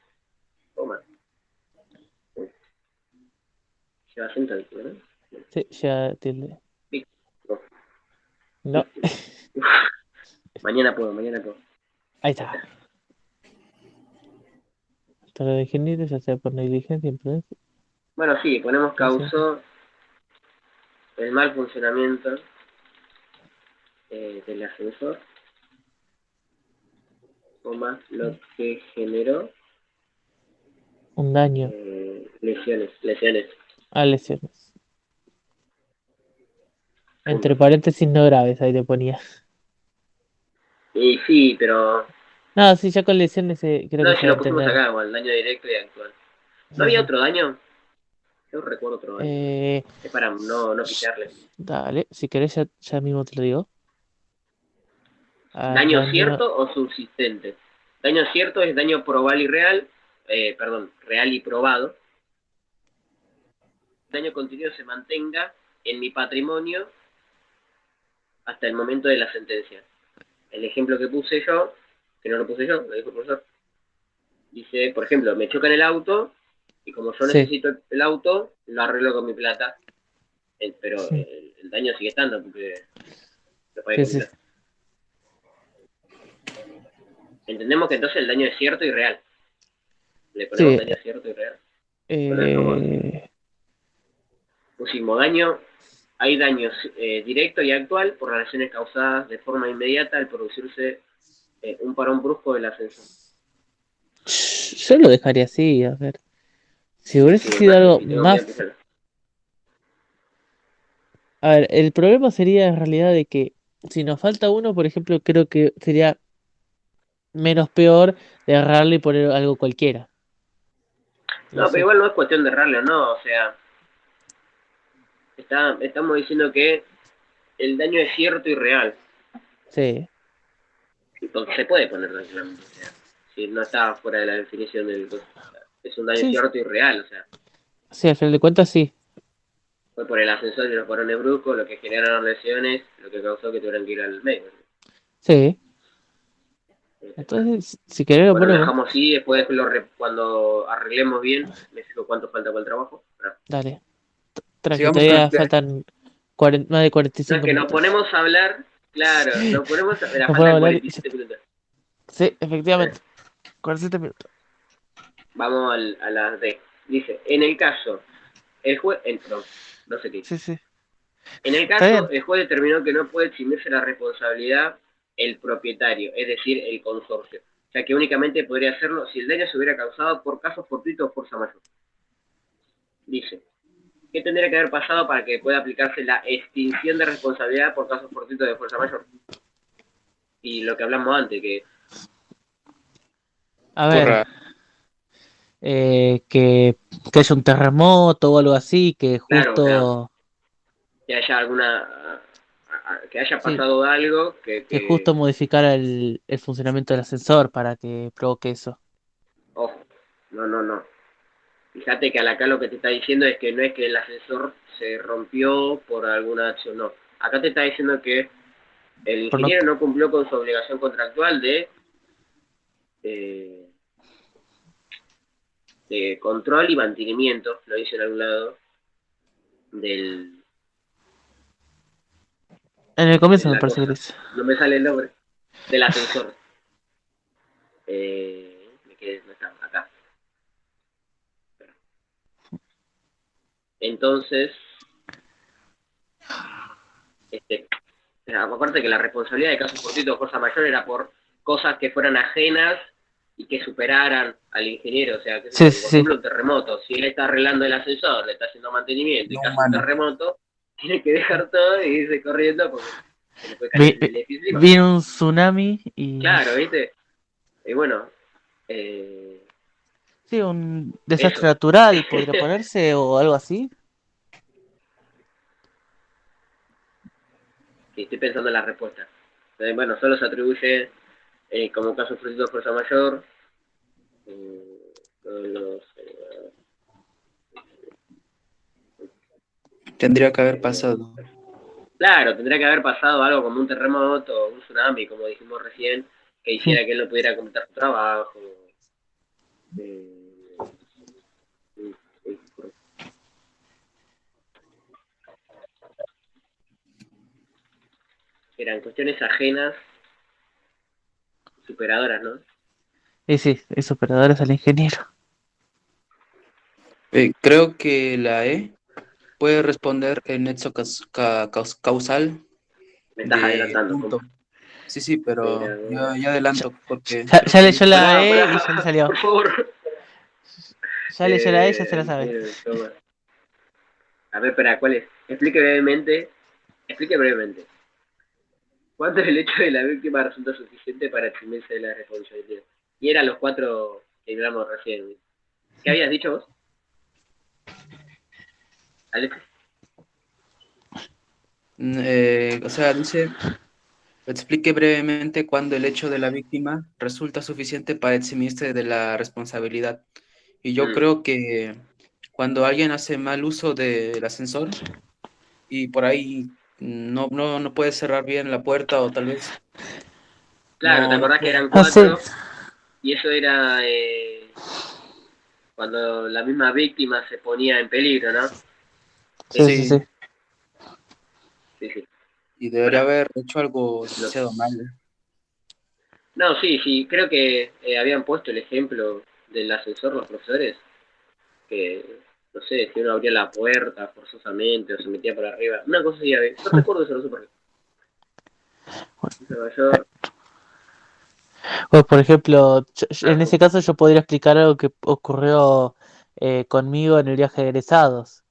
Toma, lleva acento al título, ¿no? Sí, ya tilde. Víctima. No, Víctima. Mañana puedo, mañana puedo. ahí Ahí está. está. Para el ingeniero, ya sea por negligencia, imprudencia. Bueno, sí, ponemos Sí. causó el mal funcionamiento del ascensor, lo que generó Un daño lesiones, a lesiones. Entre punto. paréntesis no graves, ahí te ponía. Y sí, pero No, sí, ya con lesiones creo que no, se si va a lo pusimos entender. acá, o el daño directo y actual. ¿No había Sí. otro daño? Yo recuerdo otro daño. Eh, Es para no picarle. Dale, si querés ya mismo te lo digo. A ver, ¿Daño daño, cierto o subsistente? Daño cierto es daño probable y real, real y probado. Daño continuo se mantenga en mi patrimonio hasta el momento de la sentencia. El ejemplo que puse yo, que no lo puse yo, lo dijo el profesor, dice, por ejemplo, me chocan el auto y como yo sí. necesito el auto, lo arreglo con mi plata, pero el daño sigue estando porque lo puede Sí, sí. complicar. Entendemos que entonces el daño es cierto y real. Le ponemos Sí, daño cierto y real. Bueno, dejamos, pusimos daño. Hay daño directo y actual por relaciones causadas de forma inmediata al producirse un parón brusco del ascensor. yo lo dejaría así, a ver. Si hubiese Sí, es sido más algo simple, tengo miedo de más... empezar. A ver, el problema sería en realidad de que si nos falta uno, por ejemplo, creo que sería menos peor de agarrarle y poner algo cualquiera. No No, pero sé. igual no es cuestión de errarle o no, o sea, estamos diciendo que el daño es cierto y real. Sí. Entonces se puede poner tranquilamente, o sea, si no está fuera de la definición del... O sea, es un daño Sí, cierto y real, o sea, sí, al final de cuentas sí. fue por el ascensor y los parones bruscos lo que generaron lesiones, lo que causó que tuvieran que ir al médico. Sí. Entonces, si querés lo Bueno, lo ponemos. dejamos así, después cuando arreglemos bien, me fijo cuánto falta para el trabajo. Pero Dale. Tranqui, Sigamos con el todavía plan. faltan más de no es 45 que nos minutos. ponemos a hablar, claro, nos ponemos a... Mira, Nos podemos faltan hablar y ya 47 está. minutos. Sí, Eh, efectivamente. 47 minutos. Vamos a la D. Dice, en el caso, el juez... perdón, no sé qué dice. Sí, sí. En el Está caso, bien. el juez determinó que no puede eximirse la responsabilidad el propietario, es decir, el consorcio. O sea que únicamente podría hacerlo si el daño se hubiera causado por casos fortuitos o fuerza mayor. Dice, ¿qué tendría que haber pasado para que pueda aplicarse la extinción de responsabilidad por casos fortuitos de fuerza mayor? Y lo que hablamos antes, que A ver, Ocurra. que haya un terremoto o algo así, que claro, o sea, justo, que haya que haya sí, pasado algo que justo modificara el funcionamiento del ascensor para que provoque eso. ojo, no. Fíjate que acá lo que te está diciendo es que no es que el ascensor se rompió por alguna acción, no. Acá te está diciendo que el Por no, ingeniero no cumplió con su obligación contractual eh, de control y mantenimiento, lo dice en algún lado, del, en el de comienzo me la parece que cosa. dice. No me sale el nombre. Del ascensor. Me quedé, no está, acá. Entonces, este, aparte que la responsabilidad de casos fortuitos o fuerza mayor era por cosas que fueran ajenas y que superaran al ingeniero, o sea, qué sé Sí, yo, sí, por sí. ejemplo, un terremoto, si él está arreglando el ascensor, le está haciendo mantenimiento y No caso un humano. terremoto, tiene que dejar todo y irse corriendo porque se le puede caer Vi- el edificio encima. Viene un tsunami y Claro, ¿viste? Y bueno, eh, sí, un desastre eso. natural podría ponerse o algo así. Sí, estoy pensando en la respuesta. Bueno, solo se atribuye como caso fortuito de fuerza mayor. Los, Tendría que haber pasado. claro, tendría que haber pasado algo como un terremoto o un tsunami, como dijimos recién, que hiciera que él no pudiera completar su trabajo. Eh, eran cuestiones ajenas, superadoras, ¿no? Y sí, es operadores al ingeniero. Creo que la E puede responder el nexo causal Me estás de adelantando, punto. compa. Sí, sí, pero Pero, ya adelanto porque Ya leyó la pará, E y ya le salió. por favor. Ya leyó la E y ya se la sabe. Toma. A ver, espera, ¿cuál es? Explique brevemente. ¿Cuánto el hecho de la víctima resulta suficiente para eximirse de la responsabilidad? Y eran los cuatro que hablamos recién. ¿Qué habías dicho vos, Alex? O sea, dice, explique brevemente cuándo el hecho de la víctima resulta suficiente para eximirse de la responsabilidad. Y yo Mm, creo que cuando alguien hace mal uso del ascensor y por ahí no puede cerrar bien la puerta o tal vez claro, ¿te no acordás que puede. eran Ah, sí. cuatro? Y eso era cuando la misma víctima se ponía en peligro, ¿no? Sí, sí, sí. Eh, Y debería Bueno, haber hecho algo lo- demasiado mal. no, sí, creo que habían puesto el ejemplo del ascensor los profesores, que, no sé, si uno abría la puerta forzosamente o se metía por arriba. Una cosa así, yo recuerdo eso, no sé por qué. Nueva York, O por ejemplo, en algo. ese caso yo podría explicar algo que ocurrió conmigo en el viaje de egresados,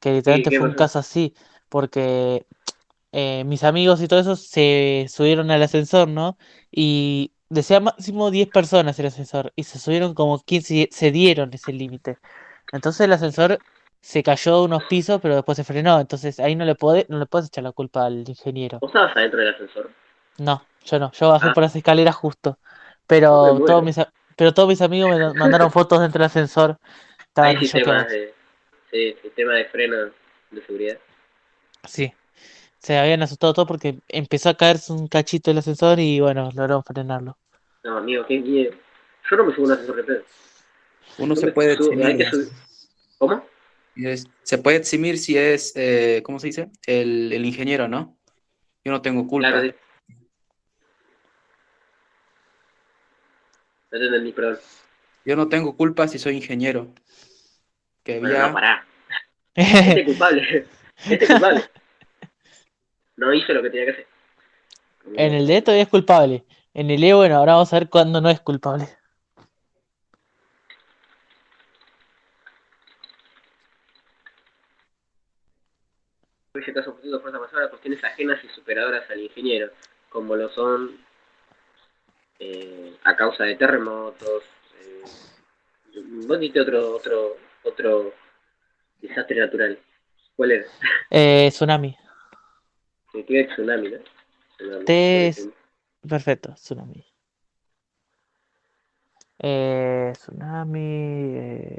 que ¿Y literalmente qué fue un pasó? caso así, porque mis amigos y todo eso se subieron al ascensor, ¿no? Y decía máximo 10 personas el ascensor, y se subieron como 15, se dieron ese límite. Entonces el ascensor se cayó unos pisos, pero después se frenó, entonces ahí no le puedes echar la culpa al ingeniero. ¿Vos estabas adentro del ascensor? No, yo no, yo bajé Ah, por las escaleras justo, no me pero muero. pero todos mis amigos me mandaron fotos dentro del ascensor, Hay estaban sistemas choqueados. de, sí, sistema de freno de seguridad. Sí, se habían asustado todos porque empezó a caerse un cachito el ascensor y bueno, lograron frenarlo. No, amigo, qué miedo. Yo no me subo a un ascensor de pedo. Uno No se me puede subo, hay eximir. que subir. ¿Cómo? Se puede eximir si es, ¿cómo se dice? El ingeniero, ¿no? Yo no tengo Claro, culpa. no te entendí, perdón. Yo no tengo culpa si soy ingeniero. Que Bueno, no, ya, pará. Este es culpable. Este es culpable. No hizo lo que tenía que hacer. En Como, el D todavía es culpable. En el E, bueno, ahora vamos a ver cuándo no es culpable. en ese caso, ofreciendo fuerza mayor a cuestiones ajenas y superadoras al ingeniero, como lo son a causa de terremotos. Vos diste otro desastre natural. ¿Cuál era? Tsunami. Que queda tsunami, ¿no? Tsunami, por T es... ejemplo. Perfecto, tsunami. Tsunami...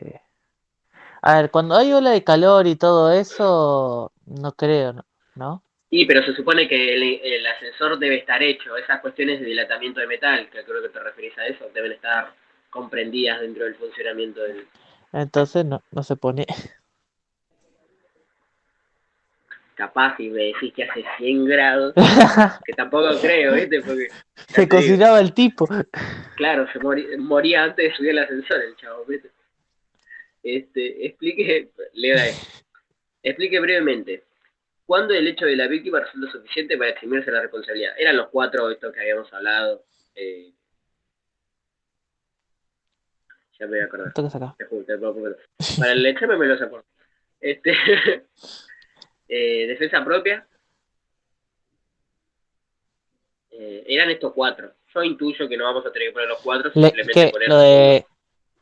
A ver, cuando hay ola de calor y todo eso, no creo, ¿no? ¿No? Sí, pero se supone que el ascensor debe estar hecho. Esas cuestiones de dilatamiento de metal, que creo que te referís a eso, deben estar comprendidas dentro del funcionamiento del... Entonces no se pone. Capaz, y me decís que hace 100 grados, que tampoco creo, ¿viste? Porque, ya Se te digo, cocinaba el tipo. claro, moría antes de subir el ascensor el chavo, ¿viste? Leo ahí, explique brevemente, ¿cuándo el hecho de la víctima resulta suficiente para eximirse la responsabilidad? Eran los cuatro estos que habíamos hablado, eh, ya me voy a acordar. Tocas acá. Para el examen me los acuerdo. Este, defensa propia, eran estos cuatro. Yo intuyo que no vamos a tener que poner los cuatro, simplemente Que lo poner uno. de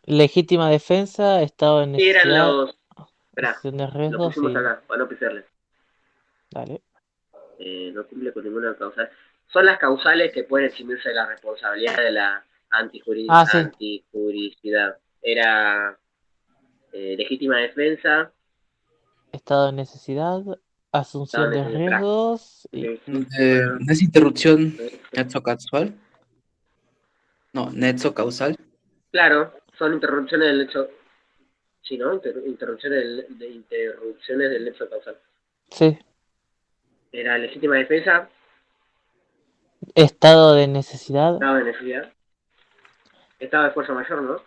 legítima defensa, estado de Eran necesidad, los... Esperá, asociación de lo riesgos pusimos y... acá, para no pisarle. Dale. No cumple con ninguna causal. Son las causales que pueden eximirse de la responsabilidad de la Ah, sí. antijuricidad. Era legítima defensa, Estado de necesidad, estado asunción de de necesidad. riesgos y... Legítima ¿no es interrupción defensa. nexo-causal? No, nexo-causal. Claro, son interrupciones del hecho. Sí, ¿no? Interrupciones del nexo causal. Sí. Era legítima defensa, Estado de necesidad, estado de necesidad, estado de fuerza mayor, ¿no?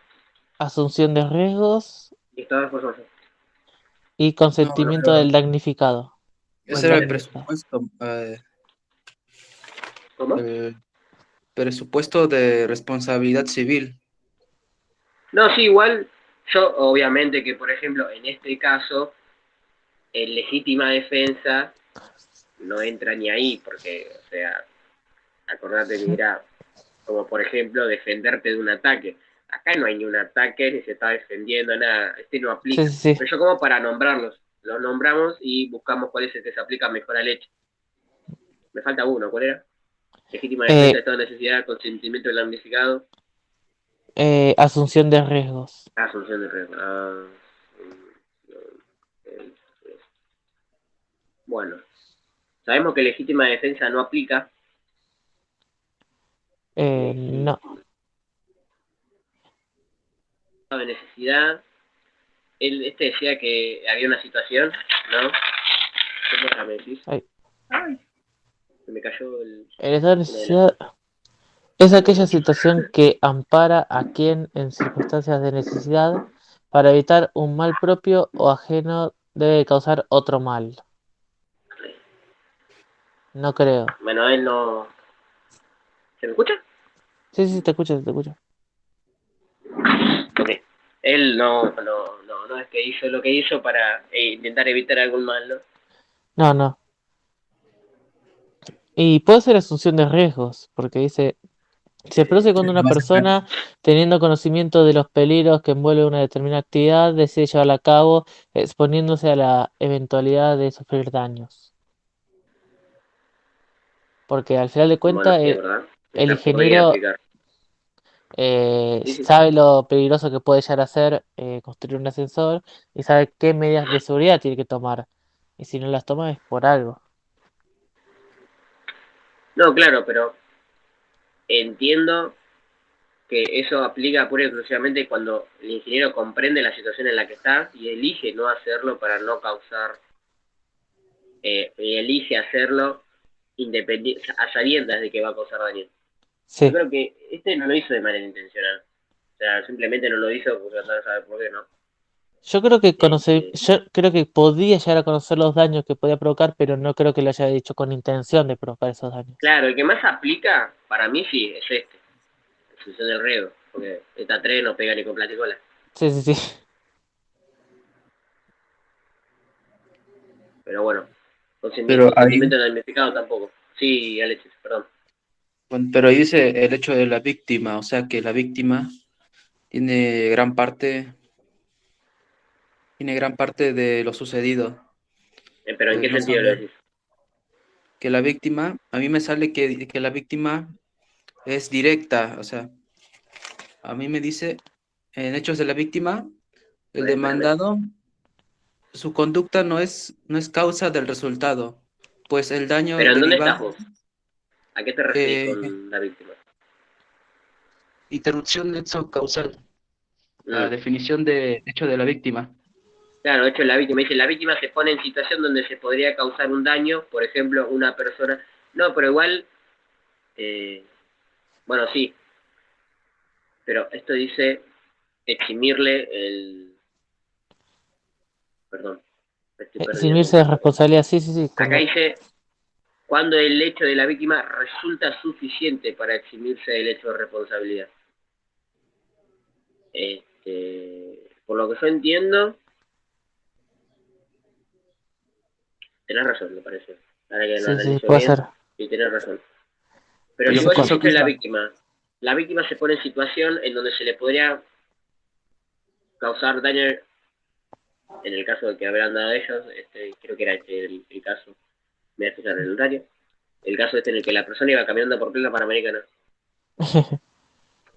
asunción de riesgos Y estado de fuerza mayor. y No, consentimiento pero del damnificado. O ese el era el damnificado. presupuesto. ¿Cómo? El presupuesto de responsabilidad civil. No, sí, igual, yo obviamente que, por ejemplo, en este caso, en legítima defensa no entra ni ahí, porque, o sea, acordate que era como, por ejemplo, defenderte de un ataque. Acá no hay ni un ataque, ni se está defendiendo, nada, este no Sí, aplica. sí, sí. Pero yo como para nombrarlos, los nombramos y buscamos cuál es el que se aplica mejor al hecho. Me falta uno, ¿cuál era? Legítima defensa, Eh, estado de necesidad, consentimiento del damnificado, asunción de riesgos. asunción de riesgo. Bueno, sabemos que legítima defensa no aplica. No. De necesidad. Este decía que había una situación, ¿no? ¿Cómo la metís? Ay, Ay. Se me cayó El estado de una de las... necesidad es aquella situación que ampara a quien en circunstancias de necesidad para evitar un mal propio o ajeno debe causar otro mal. No creo. Bueno, él no... ¿Se me escucha? Sí, sí, te escucho, te escucho. Ok. Él no es que hizo lo que hizo para intentar evitar algún mal, ¿no? No, no. Y puede ser asunción de riesgos, porque dice, se produce cuando una persona, teniendo conocimiento de los peligros que envuelve una determinada actividad, decide llevarla a cabo, exponiéndose a la eventualidad de sufrir daños. Porque al final de Bueno, cuentas, sí, es verdad. el Esa podría ingeniero aplicar. Sí, sí. sabe lo peligroso que puede llegar a ser construir un ascensor y sabe qué medidas de seguridad tiene que tomar. Y si no las toma es por algo. No, claro, pero entiendo que eso aplica pura y exclusivamente cuando el ingeniero comprende la situación en la que está y elige no hacerlo para no causar, y elige hacerlo independiente, a sabiendas de que va a causar daño. Yo Sí. creo que este no lo hizo de manera intencional. O sea, simplemente no lo hizo porque no sabe por qué, ¿no? Yo creo que podía llegar a conocer los daños que podía provocar, pero no creo que lo haya dicho con intención de provocar esos daños. Claro, el que más aplica, para mí sí, es este, la función del riego, porque esta 3 no pega ni con platicola. Sí, sí, sí. Pero bueno, Pero ahí, consentimiento no identificado tampoco. Sí, Alexis, perdón. bueno, pero ahí dice el hecho de la víctima, o sea que la víctima tiene tiene gran parte de lo sucedido. Pero ¿en qué No sentido lo sabe decís? que la víctima, a mí me sale que la víctima es directa, o sea, a mí me dice en hechos de la víctima, A el ver, espérame. demandado, su conducta no es causa del resultado, pues el daño Pero ¿en dónde estás derivado, vos? ¿A qué te referís eh, con la víctima? interrupción nexo causal, la Mm. definición de hecho de la víctima. Claro, de hecho la víctima dice, la víctima se pone en situación donde se podría causar un daño, por ejemplo, una persona... No, pero igual, eh, bueno, sí, pero esto dice eximirle el... Perdón, me estoy perdiendo un Eximirse de poco. responsabilidad, sí, sí, sí. Acá dice, cuando el hecho de la víctima resulta suficiente para eximirse del hecho de responsabilidad. Por lo que yo entiendo, tenés razón, me parece. Ahora que lo Sí, sí, analizo puede bien, ser. sí, tenés razón. Pero Pero si yo vos pienso decís que que está, la víctima se pone en situación en donde se le podría causar daño, en el caso de que habrán dado ellos, creo que era el caso, me voy a fijar en el horario, el caso en el que la persona iba caminando por plena Panamericana.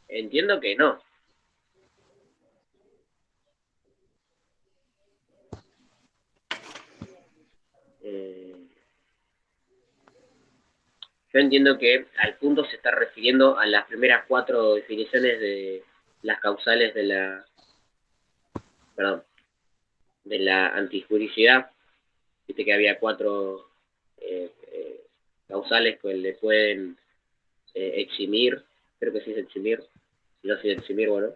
Entiendo que no. Eh, yo entiendo que al punto se está refiriendo a las primeras 4 definiciones de las causales de la, perdón, de la antijuricidad. Viste que había 4 causales que le pueden eximir, creo que sí es eximir, si no sí es eximir, bueno, me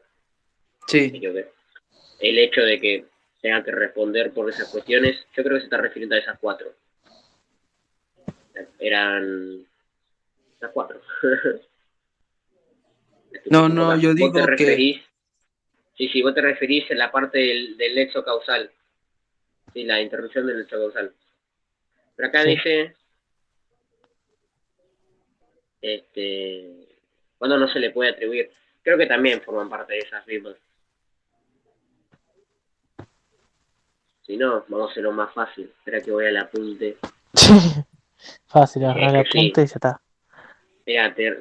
sí, equivoqué. El hecho de que tengan que responder por esas cuestiones, yo creo que se está refiriendo a esas 4. Eran esas 4. no, Un poco no, más. yo Vos te digo que, referís, sí, vos te referís en la parte del nexo causal, sí, la interrupción del nexo causal. Pero acá Sí. dice, este, cuando no se le puede atribuir. Creo que también forman parte de esas mismas. Si no, vamos a hacerlo más fácil. Espera que voy al apunte. Fácil, Es agarrar que la sí. punta y ya está. Fíjate,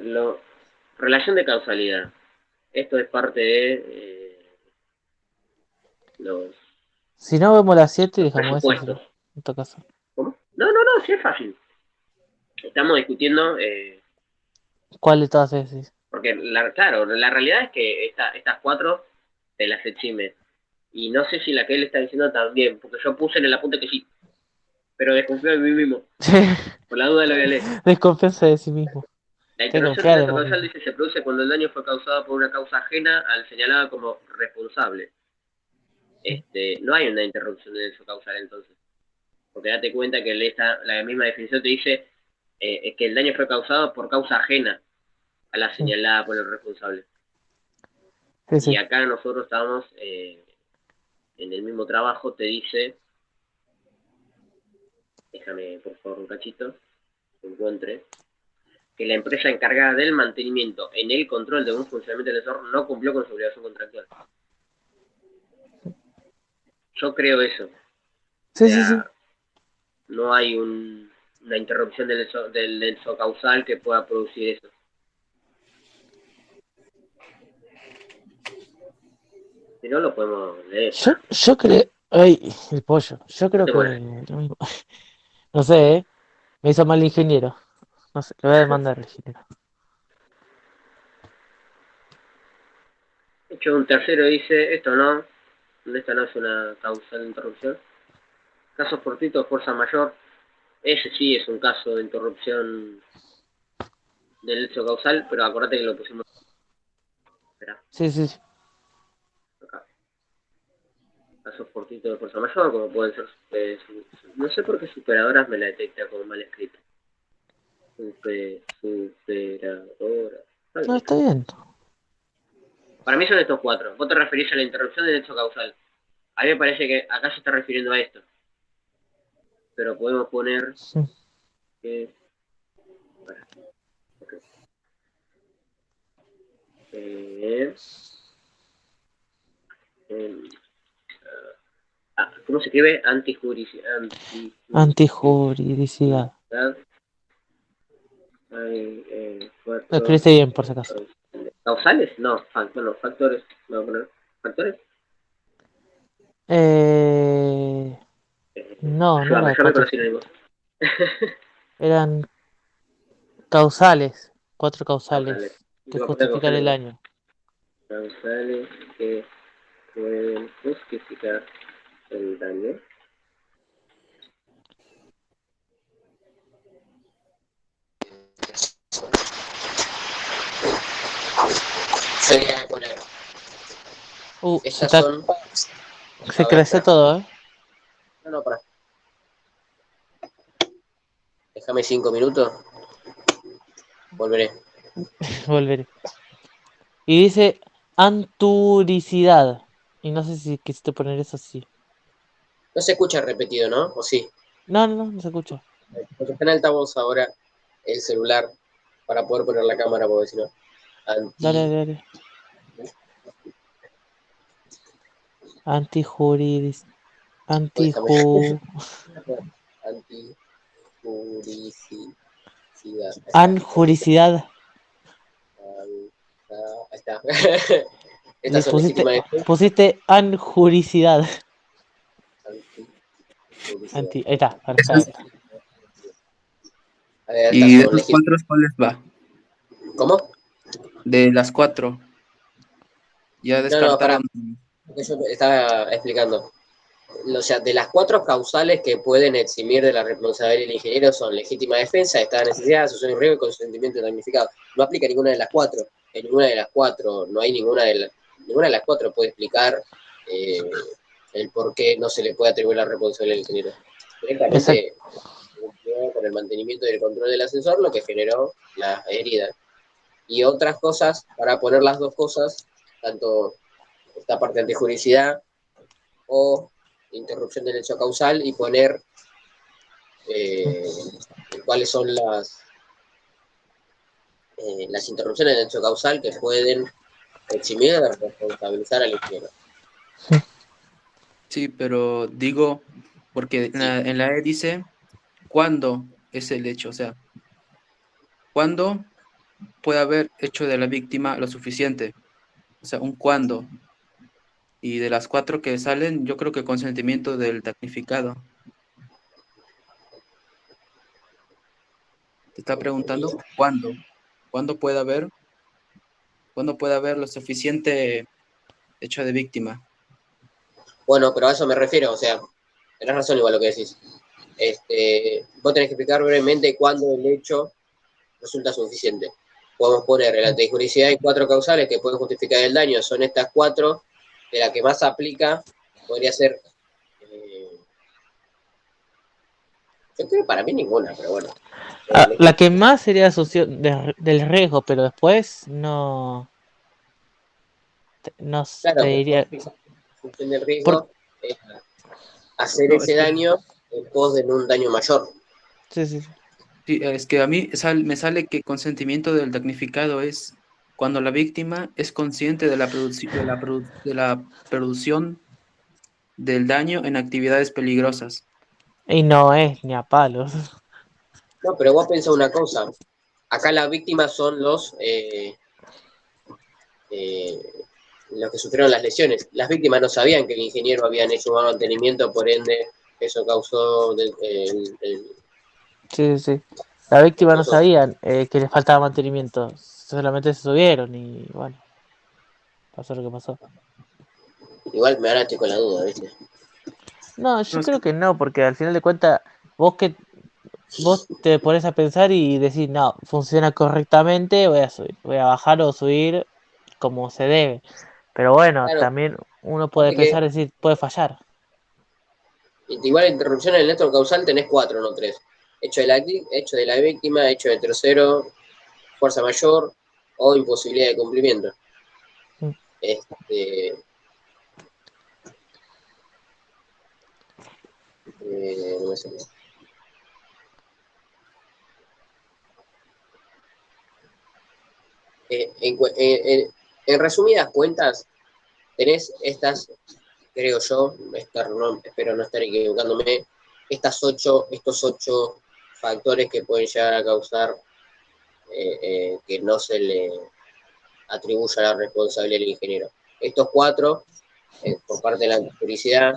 relación de causalidad. Esto es parte de los, Si no vemos las 7 y los dejamos esa, presupuestos. sino, en todo caso. ¿Cómo? No, sí es fácil. Estamos discutiendo, ¿Cuál de todas es? porque claro, la realidad es que estas 4 te las exime. Y no sé si la que él está diciendo también, porque yo puse en el apunte que sí, pero desconfío de mí mismo. Por la duda lo voy a leer. Desconfianza de sí mismo. La Hay que interrupción confiar del en hecho vos causal mismo. dice se produce cuando el daño fue causado por una causa ajena al señalado como responsable. No hay una interrupción del hecho causal entonces. Porque date cuenta que la misma definición te dice que el daño fue causado por causa ajena a la señalada por el responsable. Sí, Y sí. acá nosotros estamos en el mismo trabajo, te dice, déjame por favor un cachito, que encuentre, que la empresa encargada del mantenimiento en el control de un funcionamiento del sensor no cumplió con su obligación contractual. Yo creo eso. O Sí, sí, sí. sea, no hay una interrupción del nexo causal que pueda producir eso. Si no, lo podemos leer. Yo creo. Ay, el pollo. Yo No creo te que. mueras. Lo mismo. No sé, ¿eh? Me hizo mal el ingeniero. No sé, le voy a demandar al ingeniero. De hecho, un tercero dice, esta no es una causal de interrupción. Caso fortuito de fuerza mayor, ese sí es un caso de interrupción del hecho causal, pero acordate que lo pusimos. Espera, Sí, sí, sí. acá. Caso fortuito de fuerza mayor, como pueden ser. No sé por qué superadoras me la detecta como mal escrito. Superadora. Está No, bien. está bien. Para mí son estos cuatro. Vos te referís a la interrupción del hecho causal. A mí me parece que acá se está refiriendo a esto. Pero podemos poner Sí. que. Bueno, ok. Eh, em, ¿Cómo se escribe? Antijuricidad. Antijuridicidad. Hay Lo cuatro escribiste bien, por si acaso. causales. No, bueno, factores. No, poner factores. No, no era Ayúdame con cuatro. los sinónimos. Eran causales. 4 Causales. causales que Digo, apuntar justifican causales, el ¿no? año. Causales que pueden justificar el daño. Sería poner. Se, Estas son. se A ver, creció espera. todo, ¿eh? No, para. Déjame 5 minutos. Volveré. Volveré. Y dice anturicidad. Y no sé si quisiste poner eso así. No se escucha repetido, ¿no? ¿O sí? No, no, no, no se escucha. Porque está en altavoz ahora el celular para poder poner la cámara, porque si no. Dale, Anti. dale. Antijuridis. Déjame. Antiju. Antijuricidad. Anjuricidad. Ahí está. Le Estas son legítimas pusiste anjuricidad. antijuricidad. Ahí está, Esas- perfecto. A ver, estas Y de son esos legítimas. cuatro, ¿cuáles va? ¿Cómo? De las cuatro. Ya No, pará. descartaron. Porque yo estaba explicando. O sea, de las cuatro causales que pueden eximir de la responsabilidad del ingeniero son legítima defensa, estado de necesidad, asociación y riesgo y consentimiento damnificado. No aplica ninguna de las cuatro. En ninguna de las cuatro, no hay ninguna de las cuatro puede explicar el por qué no se le puede atribuir la responsabilidad al ingeniero. Exacto. Directamente cumplió con el mantenimiento y el control del ascensor, lo que generó la herida. Y otras cosas, para poner las dos cosas, tanto esta parte de antijuricidad o interrupción del hecho causal y poner cuáles son las interrupciones del hecho causal que pueden eximir de responsabilizar al ingeniero. Sí, pero digo, porque Sí. en la E dice cuándo es el hecho, o sea, cuándo puede haber hecho de la víctima lo suficiente, o sea, un cuándo. Y de las cuatro que salen, yo creo que consentimiento del damnificado. Te está preguntando cuándo puede haber lo suficiente hecho de víctima. Bueno, pero a eso me refiero, o sea, tenés razón igual lo que decís. vos tenés que explicar brevemente cuándo el hecho resulta suficiente. Podemos poner en la antijuricidad hay 4 causales que pueden justificar el daño, son estas 4, de la que más aplica podría ser, yo creo que para mí ninguna, pero bueno. La que más sería del riesgo, pero después no te Claro, diría. función del Por, riesgo es hacer No, ese daño en pos de un daño mayor. sí, sí, sí. sí, es que a mí me sale que consentimiento del damnificado es cuando la víctima es consciente de de la producción del daño en actividades peligrosas. Y no es ni a palos. No, pero vos pensás una cosa. Acá las víctimas son eh, los que sufrieron las lesiones. Las víctimas no sabían que el ingeniero habían hecho un mal mantenimiento, por ende, eso causó Sí, sí, sí. La víctima no coso. sabían que les faltaba mantenimiento. Solamente se subieron y bueno, pasó lo que pasó. Igual me ganaste con la duda, ¿viste? No, No, yo creo que no, porque al final de cuentas, vos que vos te pones a pensar y decís, no, funciona correctamente, voy a subir, voy a bajar o subir como se debe. Pero bueno, Claro, también uno puede fíjate que pensar, decir, puede fallar. igual interrupción en el neto causal tenés 4, no 3. Hecho de la víctima, hecho de tercero, fuerza mayor o imposibilidad de cumplimiento. Mm. Este, no me sale. En resumidas cuentas, tenés estas, creo yo, espero no estar equivocándome, estos 8 factores que pueden llegar a causar que no se le atribuya la responsabilidad al ingeniero. Estos 4, por parte de la publicidad,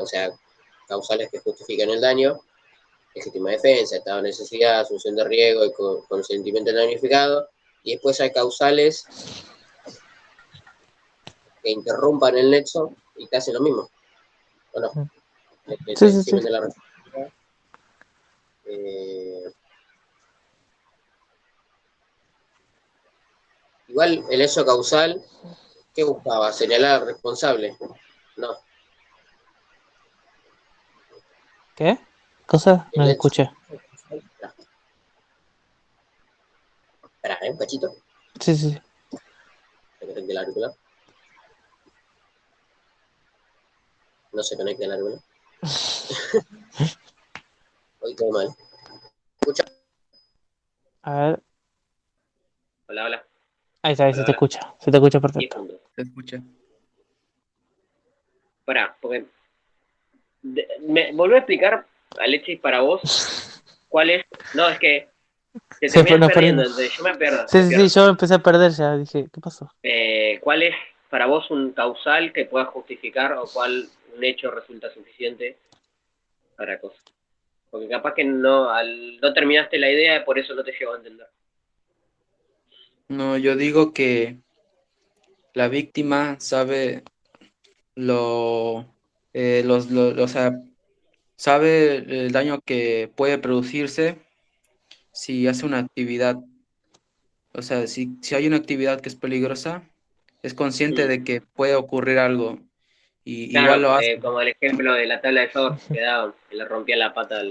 o sea, causales que justifican el daño, legítima defensa, estado de necesidad, asunción de riesgo y consentimiento damnificado, y después hay causales que interrumpan el nexo y te hacen lo mismo, ¿o no? Te Sí, sí, sí. eximen de la responsabilidad. Eh, igual el hecho causal, ¿qué buscaba? ¿Señalar al responsable? No. ¿Qué? ¿Cosa? No El lo hecho. escuché. Espera, un cachito. Sí, sí, sí. Se conecte el auricular. No se conecta el auricular. Hoy todo mal. ¿Escucha? A ver, Hola, hola. ahí está, ahí Hola, hola. se te escucha 10 perfecto. puntos. se escucha. Pará, porque me volví a explicar, Alexis, para vos, cuál es. No, es que te terminas Nos perdiendo, perdimos. entonces yo me pierdo, Sí, me sí, sí, pierdo. yo empecé a perder ya, dije, ¿qué pasó? ¿Cuál es para vos un causal que pueda justificar o cuál un hecho resulta suficiente para cosas? Porque capaz que no terminaste la idea, por eso no te llevo a entender. No, yo digo que la víctima sabe lo, o sea, sabe el daño que puede producirse si hace una actividad. O sea, si hay una actividad que es peligrosa, es consciente Mm. de que puede ocurrir algo y igual Claro, lo hace. como el ejemplo de la tabla de surf que daban, que le rompía la pata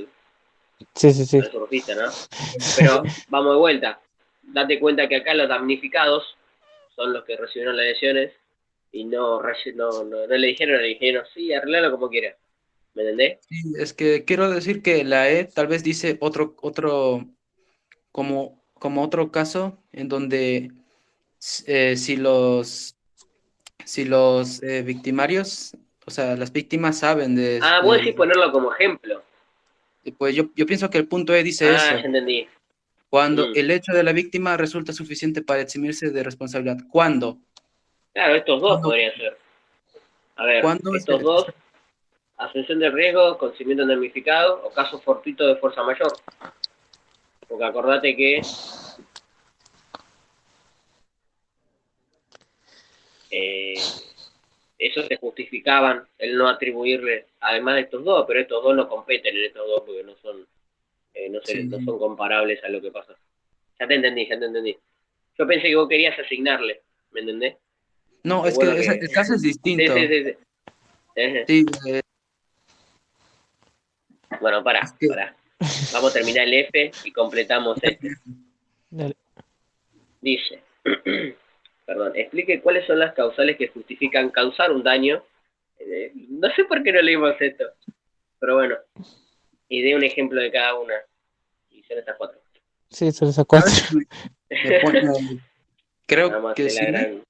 Sí, sí, sí. al surfista, ¿no? Pero vamos de vuelta. Date cuenta que acá los damnificados son los que recibieron las lesiones y no le dijeron al ingeniero, sí, arreglalo como quieras. ¿Me entendés? Sí, es que quiero decir que la E tal vez dice como otro caso en donde si los victimarios, o sea, las víctimas saben Ah, vos decís ponerlo como ejemplo. pues yo pienso que el punto E dice Ah, eso, ya entendí. cuando Mm. el hecho de la víctima resulta suficiente para eximirse de responsabilidad. ¿Cuándo? Claro, estos dos ¿Cuándo, podrían ser. A ver, cuándo estos dos, asunción de riesgo, consentimiento damnificado o caso fortuito de fuerza mayor. Porque acordate que eh, eso se justificaban el no atribuirle, además de estos dos, pero estos dos no competen en estos dos porque no son, no son comparables a lo que pasa. Ya te entendí. Yo pensé que vos querías asignarle, ¿me entendés? No, Qué es que bueno el caso es Sí, distinto. sí. Sí, Bueno, es que pará. Vamos a terminar el F y completamos este. Dale. Dice, perdón, explique cuáles son las causales que justifican causar un daño. No sé por qué no leímos esto, pero bueno. Y dé un ejemplo de cada una. Y son estas 4. Sí, son esas 4. me pone- creo Vamos a que hacer la sí. gran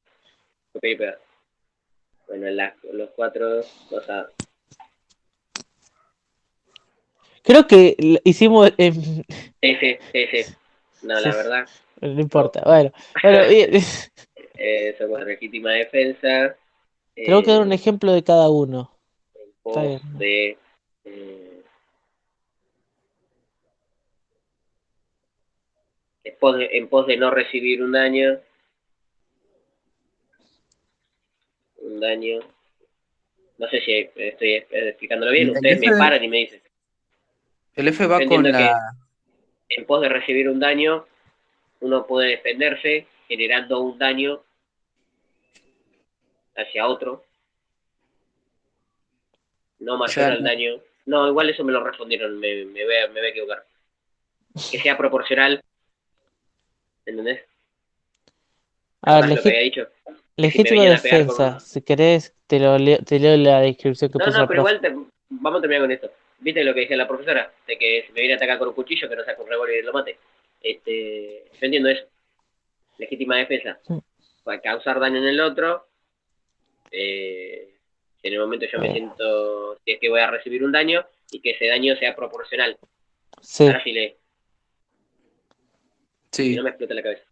copia y pega. Bueno, los 4 cosas. Creo que hicimos. Sí. No, Sí, la verdad. no importa. Bueno, bien. Somos legítima defensa. Tenemos que dar un ejemplo de cada uno. En Está pos bien, ¿no? de. En pos de no recibir un daño. No sé si estoy explicándolo bien. El Ustedes F, me paran y me dicen. el F Yo va con entiendo la. que en pos de recibir un daño, uno puede defenderse generando un daño hacia otro, no O mayor sea, al daño. No, igual eso me lo respondieron, me voy a equivocar. Que sea proporcional, ¿entendés? ¿Te A ver, acordás lo que había dicho? Que si me legítima venían a pegar con defensa. un... Si querés, te leo la descripción que No, puso la pero profe. igual vamos a terminar con esto. ¿Viste lo que decía la profesora? De que si me viene a atacar con un cuchillo, que no saque un revólver y lo mate. Yo entiendo eso. Legítima defensa. Mm. Para causar daño en el otro, si en el momento yo me siento si es que voy a recibir un daño y que ese daño sea proporcional. Sí, Ahora sí lee. Si no sí, me explota la cabeza.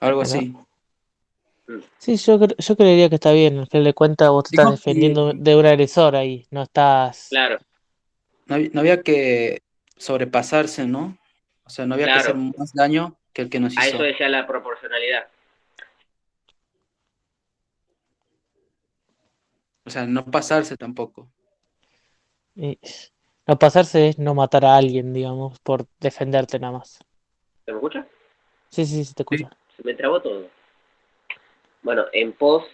algo bueno. así. Sí, yo creería que está bien. Al final de cuentas, vos te estás Dijo defendiendo que de un agresor ahí. No estás. Claro, no había que sobrepasarse, ¿no? O sea, no había que hacer claro. más daño que el que nos A eso hizo. decía la proporcionalidad. O sea, no pasarse tampoco. y- No pasarse es no matar a alguien, digamos, por defenderte nada más. ¿Se me escucha? Sí, te Sí. escucho. Se me trabó todo. Bueno, en pos.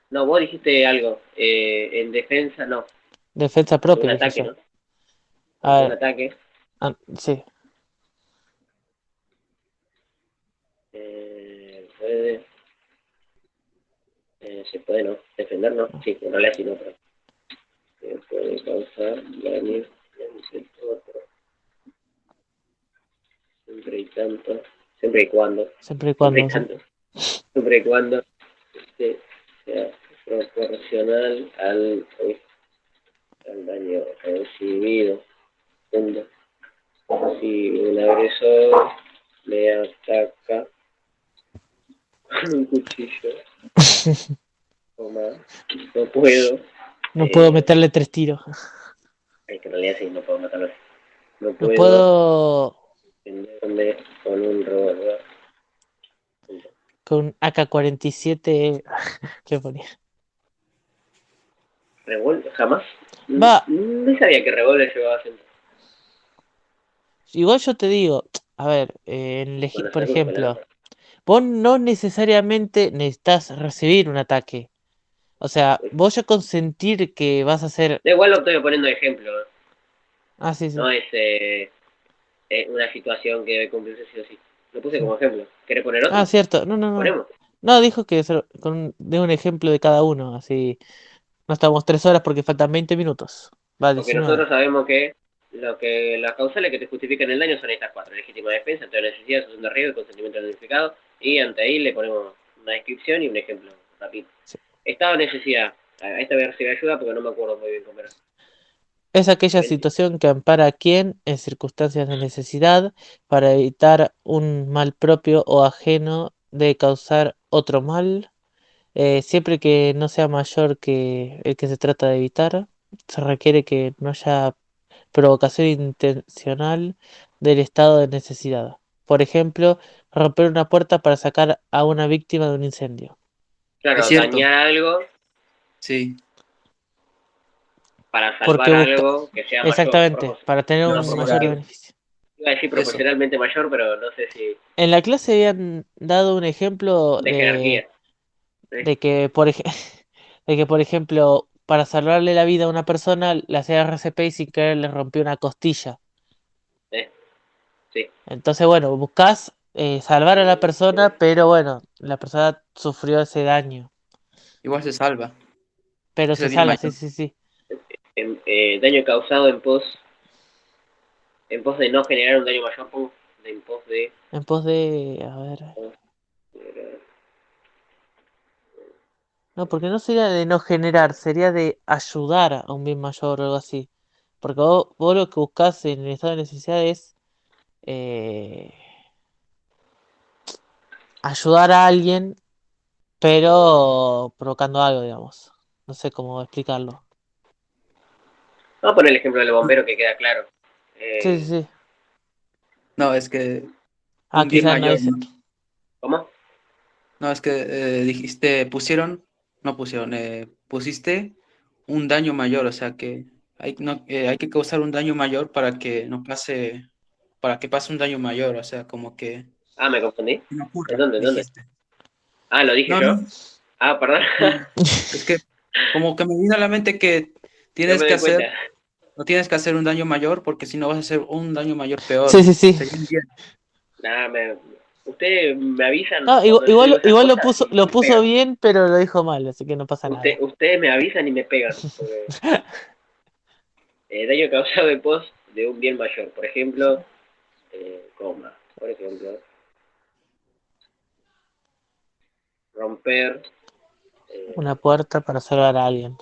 No, vos dijiste algo. En defensa, no. Defensa Ante un propia, dije ataque, yo. ¿no? A Ante un ver, ataque. sí. Puede. Se puede, ¿no? Defender, ¿no? Sí, en realidad sí, no, pero. Puede causar daño en el otro. Siempre y tanto. Siempre y cuando. Siempre y Siempre y cuando. Sí. tanto. Siempre y cuando sea proporcional al daño recibido. Segundo, si un agresor me ataca con un cuchillo o más, no puedo. No puedo meterle 3 tiros. Que en realidad sí, no puedo matarlo. No No puedo puedo defenderme con un revólver. con AK-47. Le ponía. ¿Revólver? ¿Jamás? Va, No sabía que revólver llevaba acento. igual yo te digo, a ver, Bueno, por saco una ejemplo, palabra. vos no necesariamente necesitas recibir un ataque. O sea, vos ya consentir que vas a hacer. Da igual lo estoy poniendo de ejemplo. Ah, sí. No es una situación que debe cumplirse sí o sí. Lo puse Sí. como ejemplo. ¿Querés poner Ah, otro? cierto. No. Ponemos. No, dijo que de un ejemplo de cada uno, así. No estamos 3 horas porque faltan 20 minutos. Va, Porque 19. nosotros sabemos que las causales que te justifican el daño son estas 4. Legítima defensa, ante la necesidad, asociación de riesgo y consentimiento notificado. Y ante ahí le ponemos una descripción y un ejemplo rápido. Sí. Estado de necesidad. A esta voy a recibir ayuda porque no me acuerdo muy bien cómo era. Es aquella situación que ampara a quien, en circunstancias de necesidad, para evitar un mal propio o ajeno de causar otro mal, siempre que no sea mayor que el que se trata de evitar, se requiere que no haya provocación intencional del estado de necesidad. Por ejemplo, romper una puerta para sacar a una víctima de un incendio. Es Claro, cierto. dañar algo Sí, para Porque salvar busca... algo que sea mayor, Exactamente, para tener no, un mayor proporcional. beneficio. iba a decir Eso. proporcionalmente mayor, pero no sé si En la clase habían dado un ejemplo de jerarquía. ¿Sí? de que, de que, por ejemplo, para salvarle la vida a una persona, le hacía RCP y sin querer le rompió una costilla. Sí. Entonces, bueno, buscas salvar a la persona, pero bueno, la persona sufrió ese daño. Igual se salva. Pero Es se el bien salva, sí, mayor. sí, sí. Daño causado en pos de no generar un daño mayor, en pos de... En pos de... A ver... No, porque no sería de no generar, sería de ayudar a un bien mayor o algo así. Porque vos lo que buscás en el estado de necesidad es eh, ayudar a alguien, pero provocando algo, digamos. No sé cómo explicarlo. Vamos a poner el ejemplo del bombero que queda claro. Sí, sí, Eh, sí. No, es que Ah, un bien quizás no mayor, dice. ¿no? ¿Cómo? No, es que dijiste, pusiste un daño mayor, o sea que hay que causar un daño mayor para que pase un daño mayor, o sea, como que Ah, me confundí. no ¿En ocurra, dónde? ¿En dónde? dijiste. Ah, lo dije No, yo. no, Ah, perdón. sí. Es que como que me vino a la mente que No me doy cuenta. no tienes que hacer un daño mayor, porque si no vas a hacer un daño mayor Sí, peor. sí, sí. Sería un bien. Nada, ustedes me avisan No, cuando yo digo esas igual cosas y lo me puso pegan. bien, pero lo dijo mal, así que no pasa nada. Ustedes me avisan y me pegan. Daño causado en pos de un bien mayor. Por ejemplo, coma. Por ejemplo, romper Una eh, puerta para salvar a alguien.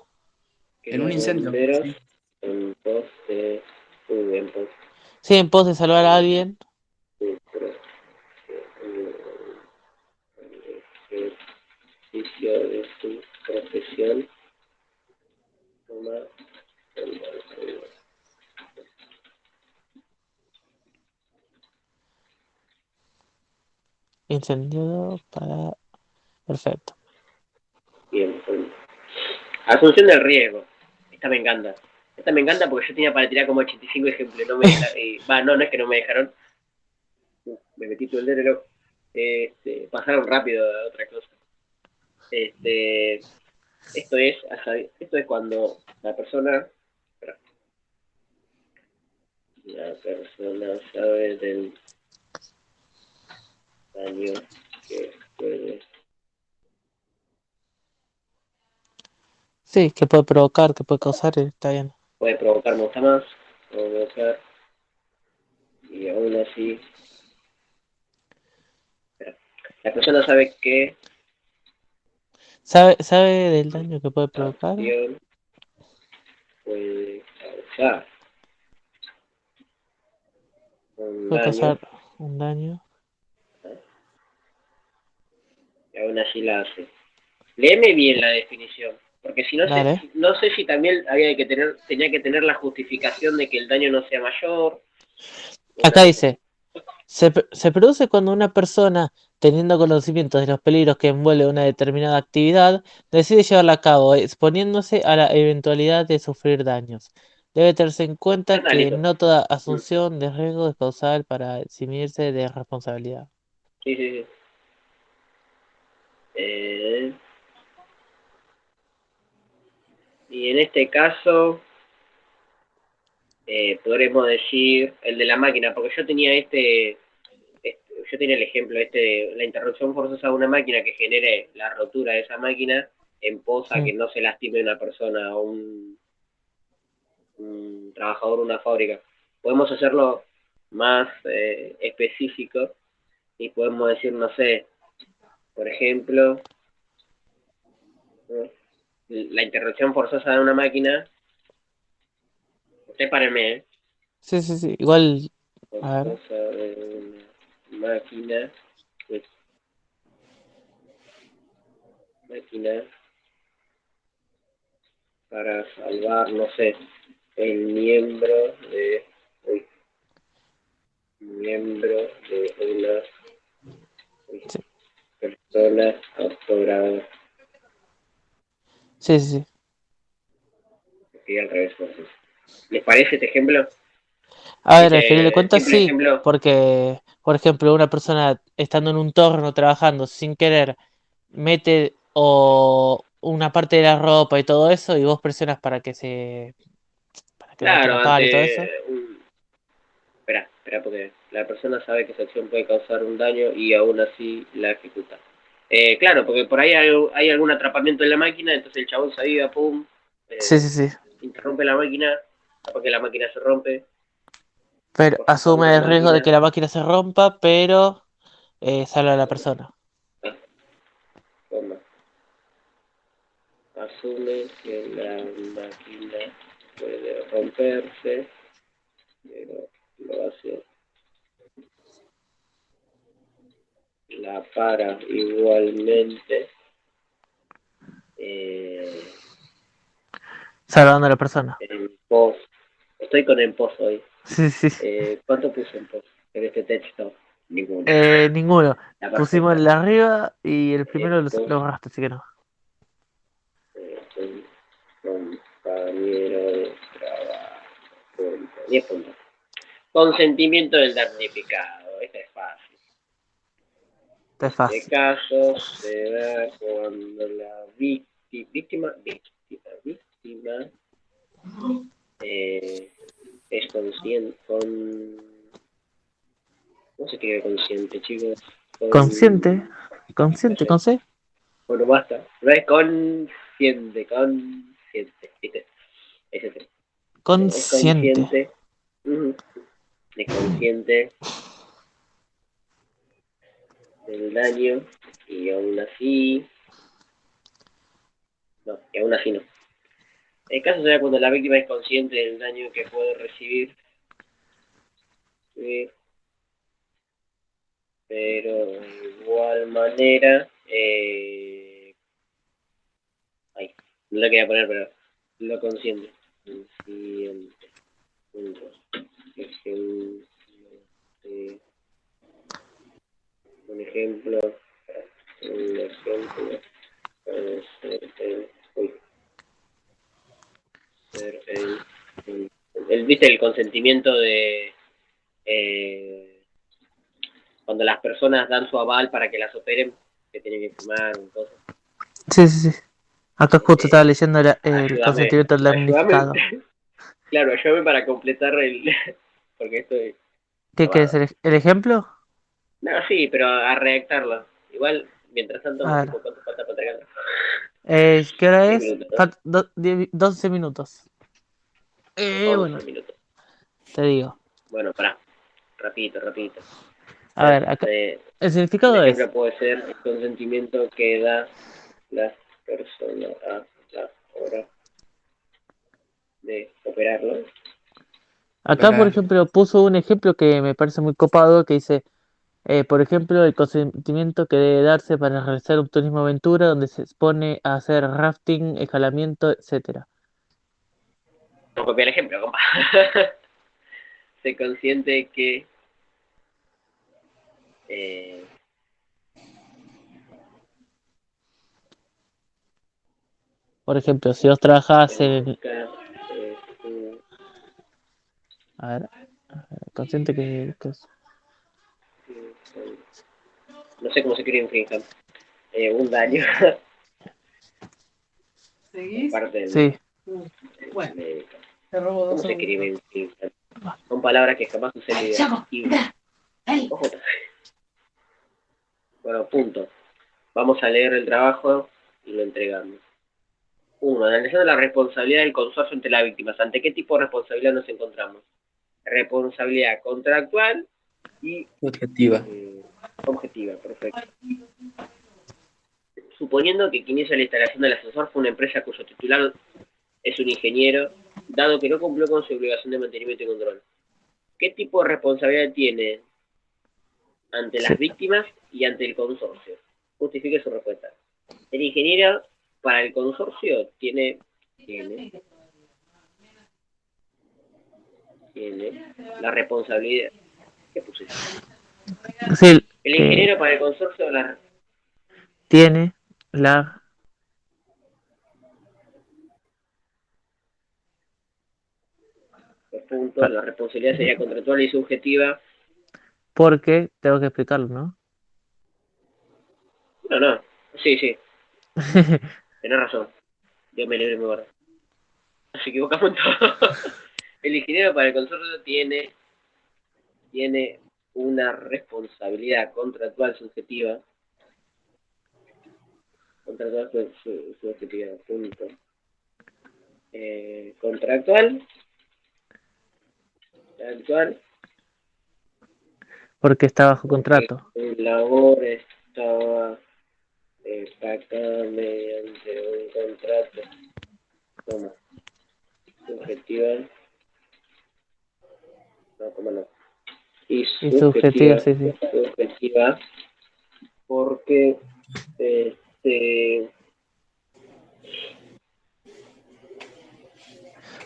que En un los incendio, bomberos sí. en pos de un bien pos Sí, en pos de salvar a de alguien. su ejercicio de su profesión. Coma, Incendiado para... Perfecto. bien. Asunción del riesgo. Esta me encanta. Esta me encanta porque yo tenía para tirar como 85 ejemplos. No me dejaron. No, no es que no me dejaron. Me metí todo el dedo en el ojo. Pasaron rápido a otra cosa. Este, esto es cuando la persona sabe del daño que Sí, que puede provocar, que puede causar, está bien. puede provocar, me gusta más, provocar, y aún así, la persona sabe que Sabe del daño que puede provocar? acción puede causar un Puede daño, causar un daño. ¿eh? Y aún así la hace. Léeme bien la definición, porque si no sé, Dale. no sé si también tenía que tener la justificación de que el daño no sea mayor, una Acá cosa así. dice, se produce cuando una persona, teniendo conocimientos de los peligros que envuelve una determinada actividad, decide llevarla a cabo, exponiéndose a la eventualidad de sufrir daños. Debe tenerse en cuenta Está que listo. no toda asunción de riesgo es causal para eximirse de responsabilidad. Sí, sí, sí. Eh, y en este caso, podremos decir el de la máquina, porque yo tenía yo tenía el ejemplo, la interrupción forzosa de una máquina que genere la rotura de esa máquina en pos a que Sí. no se lastime una persona o un trabajador de una fábrica. Podemos hacerlo más específico y podemos decir, no sé, por ejemplo, ¿no? La interrupción forzosa de una máquina, usted páreme, Sí, sí, sí. Igual, a ver. forzosa de una máquina, pues, máquina para salvar, no sé, el uy, miembro de una Sí, persona apodada. sí, sí, sí. escribí al revés. Entonces. ¿Les parece este ejemplo? A ver, al final de cuentas Simple sí, ejemplo. porque, por ejemplo, una persona estando en un torno trabajando sin querer mete o una parte de la ropa y todo eso y vos presionas para que levante Claro, la pala y todo eso. ante un... Espera, porque la persona sabe que esa acción puede causar un daño y aún así la ejecuta. Claro, porque por ahí hay algún atrapamiento en la máquina, entonces el chabón se aviva, pum, Sí, sí, sí. interrumpe la máquina, porque la máquina se rompe, Pero por favor, asume la el riesgo de máquina, que la máquina se rompa, pero salva a la persona. toma, asume que la máquina puede romperse, pero lo hace, la para igualmente, Salvando a la persona. en pos. Estoy con en pos hoy. Sí, sí. ¿Cuánto puse en pos en este texto? Ninguno. Ninguno. La Pusimos perfecta. el de arriba y el primero Pos, lo borraste, así que no. un compañero de trabajo. Punto. 10 puntos. Consentimiento del damnificado. Esta es fácil. Está Este fácil. caso se da cuando la víctima es consciente ¿cómo se escribe consciente, chicos? Consciente. No Consciente, sé. con C. Bueno, basta. No es consciente, ¿viste? Ese es Consciente. consciente. Es consciente del daño y aún así. No, y aún así no. El caso será cuando la víctima es consciente del daño que puede recibir, pero de igual manera. Ay, no lo quería poner, pero lo consciente. Consciente. Puntos. Ejemplo de- Un ejemplo. Un ejemplo puede ser ¿viste el consentimiento de cuando las personas dan su aval para que las operen, que tienen que firmar cosas? Sí, sí, sí. Acá justo estaba leyendo el Ayúdame, consentimiento del ayúdame, damnificado. claro, ayúdame para completar porque estoy ¿Qué quieres? trabado. El ejemplo? No, sí, pero a redactarlo. Igual, mientras tanto, A ver. tipo, ¿cuánto falta para entregarlo? ¿Qué hora 10 es? minutos, ¿no? 12 minutos. 11 Bueno, minutos. te digo. Bueno, pará. Rapidito. A ver, acá. El Un significado es. ejemplo puede ser el consentimiento que da la persona a la hora de operarlo. Acá, por Operar. ejemplo, puso un ejemplo que me parece muy copado que dice. Por ejemplo, el consentimiento que debe darse para realizar un turismo aventura donde se expone a hacer rafting, escalamiento, etcétera. No copia el ejemplo, compa. Se consciente que eh, Por ejemplo, si vos trabajás en... busca su A ver, consciente no sé cómo se quiere infringir un daño por parte del Sí, médico. te robo ¿Cómo 2 se escribe segundos. infringir? Son palabras que jamás suceden. Ojo. Bueno, punto. Vamos a leer el trabajo y lo entregamos. 1. Analizando la responsabilidad del consorcio entre las víctimas. ¿Ante qué tipo de responsabilidad nos encontramos? Responsabilidad contractual y Objetiva. objetiva. Perfecto. Suponiendo que quien hizo la instalación del ascensor fue una empresa cuyo titular es un ingeniero, dado que no cumplió con su obligación de mantenimiento y control. ¿Qué tipo de responsabilidad tiene ante Sí. las víctimas y ante el consorcio? Justifique su respuesta. El ingeniero para el consorcio tiene la responsabilidad. ¿Qué puse? Sí, El que ingeniero para el consorcio tiene la... puntos, la responsabilidad sería contractual y subjetiva. Porque tengo que explicarlo, ¿no? No, sí, tenés razón. Dios me libre y me guarde. Nos equivocamos en todo. El ingeniero para el consorcio tiene una responsabilidad contractual subjetiva. Contractual subjetiva, punto. Contractual. Actual. Porque está bajo Porque contrato. su labor estaba pactada mediante un contrato. ¿Cómo? Subjetiva. No, ¿cómo no? Y Y subjetiva, subjetiva. sí, sí. Subjetiva. Porque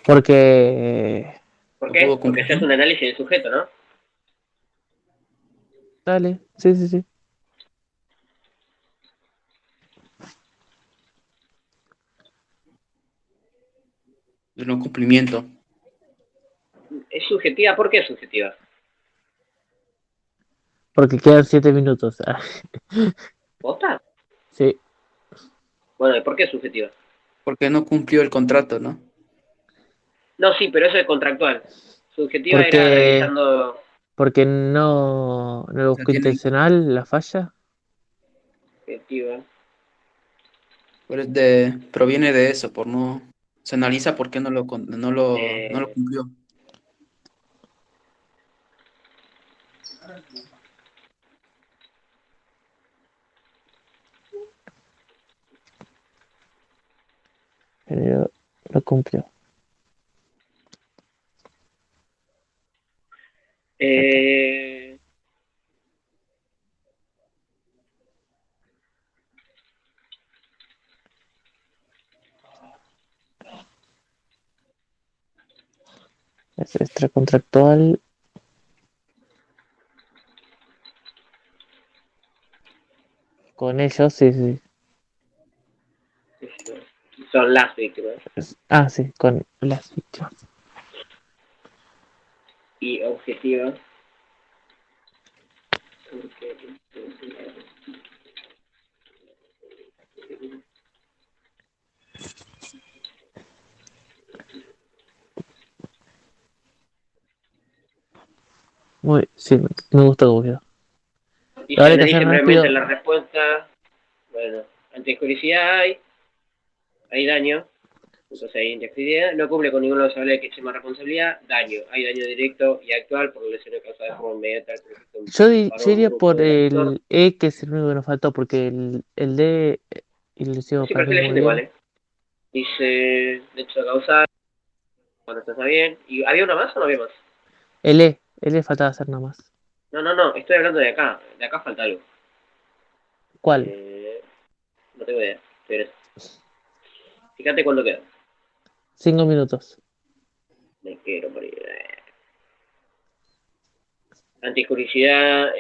Porque... ¿por No qué? pudo Porque se hace cumplir un análisis del sujeto, ¿no? Dale, sí, sí, sí. el no cumplimiento. Es subjetiva, ¿por qué es subjetiva? Porque quedan 7 minutos. ¿Posta? Sí, Bueno, ¿y por qué es subjetiva? Porque no cumplió el contrato, ¿no? No, sí, pero eso es contractual. Subjetiva era porque realizando porque no lo O sea, buscó tiene, intencional la falla. subjetiva. proviene de eso, se analiza por qué no lo Eh, cumplió. Pero lo cumplió. eh, Es extracontractual. Con ellos, sí, sí. son las víctimas. Sí, con las víctimas. Y objetiva. Sí, me gusta cómo quedó. Y Ahora se hay que hacer analicen brevemente rápido. la respuesta. Bueno, antioscuridad hay daño. Entonces hay inactividad, no cumple con ninguno de los hablares que extrema responsabilidad, daño. Hay daño directo y actual por lesiones causadas de forma inmediata al Yo iría grupo por del actor. el E, que es el único que nos faltó, porque el D y lo hicimos Sí, para pero mí estoy muy leyendo igual, bien. ¿eh? Dice, de hecho causal, bueno, esto está bien. ¿Y había una más o no había más? El E faltaba hacer nada más. No, estoy hablando de acá. De acá falta algo. ¿Cuál? No tengo idea. Pero fíjate cuánto queda. 5 minutos. Me quiero morir. Antiscuricidad,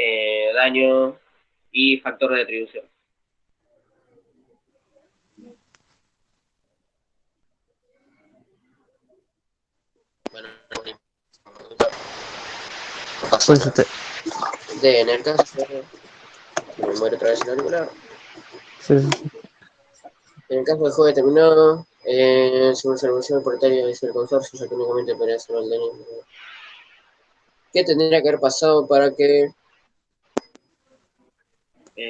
daño y factor de atribución. Bueno, no pasa Pues nada. En el caso, me muero otra vez el auricular. sí, sí, sí. En el caso del juego determinado, según su regulación propietaria de el consorcio, ya que únicamente podría ser el daño. ¿Qué tendría que haber pasado para que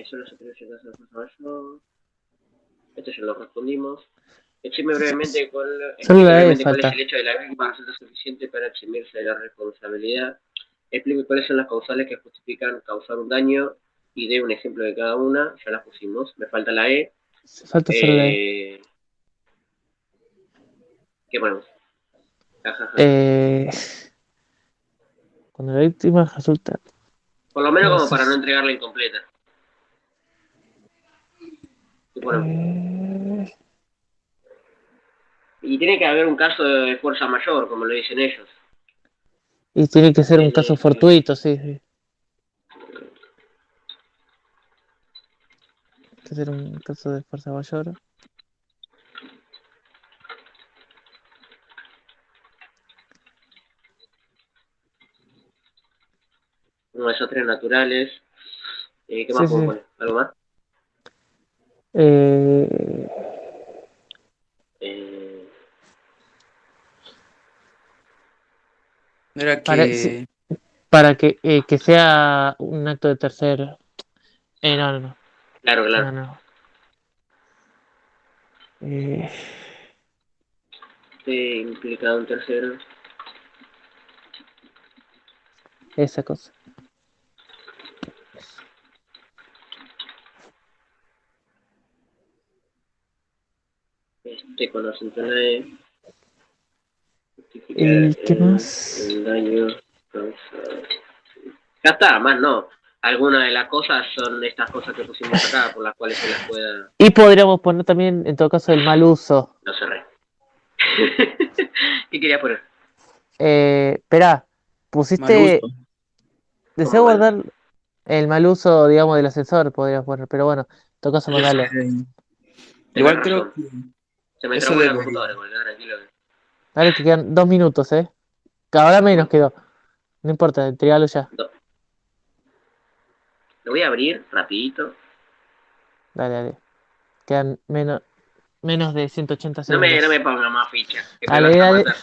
solo se produce en caso de fuerza mayor? Esto ya lo respondimos. Solo Explique la E brevemente cuál es el falta. hecho de la víctima resulta suficiente para eximirse de la responsabilidad. Explique cuáles son las causales que justifican causar un daño y dé un ejemplo de cada una. Ya las pusimos. Me falta la E. Falta solo la E. ¿Qué ponemos? Jajaja. Eh, Cuando la víctima resulta. Por lo menos No como sé. para no entregarla incompleta. ¿Qué ponemos? Eh, Y tiene que haber un caso de fuerza mayor, como lo dicen ellos. y tiene que ser un caso Tiene fortuito, sí, sí. Tiene que ser un caso de fuerza mayor. desastres naturales. ¿Qué Sí, más podemos sí. poner? ¿Algo más? Eh, Eh, No era sí, que. para que sea un acto de tercero. No, no, no. claro, No, claro. no. Eh, Implica un tercero. esa cosa. Con acento en la E. Justificar ¿Y qué más? el daño causado. Ya está, más no. Algunas de las cosas son estas cosas que pusimos acá, por las cuales se las pueda... Y podríamos poner también, en todo caso, el mal uso. No cerré. ¿Qué querías poner? Esperá, Mal pusiste. uso. Como Deseo mal. guardar el mal uso, digamos, del ascensor, podríamos poner, pero bueno, en todo caso, mandalo. Tenés Igual creo razón. que Se me eso trabó la debería. computadora, boludo, tranquilo. Dale, que quedan 2 minutos, ¿eh? Que ahora menos Uy, quedó. No importa, entregalo ya. no. Lo voy a abrir rapidito. Dale, dale. Quedan menos de 180 No me segundos. ponga más ficha, que me Dale, vas a dale. matar.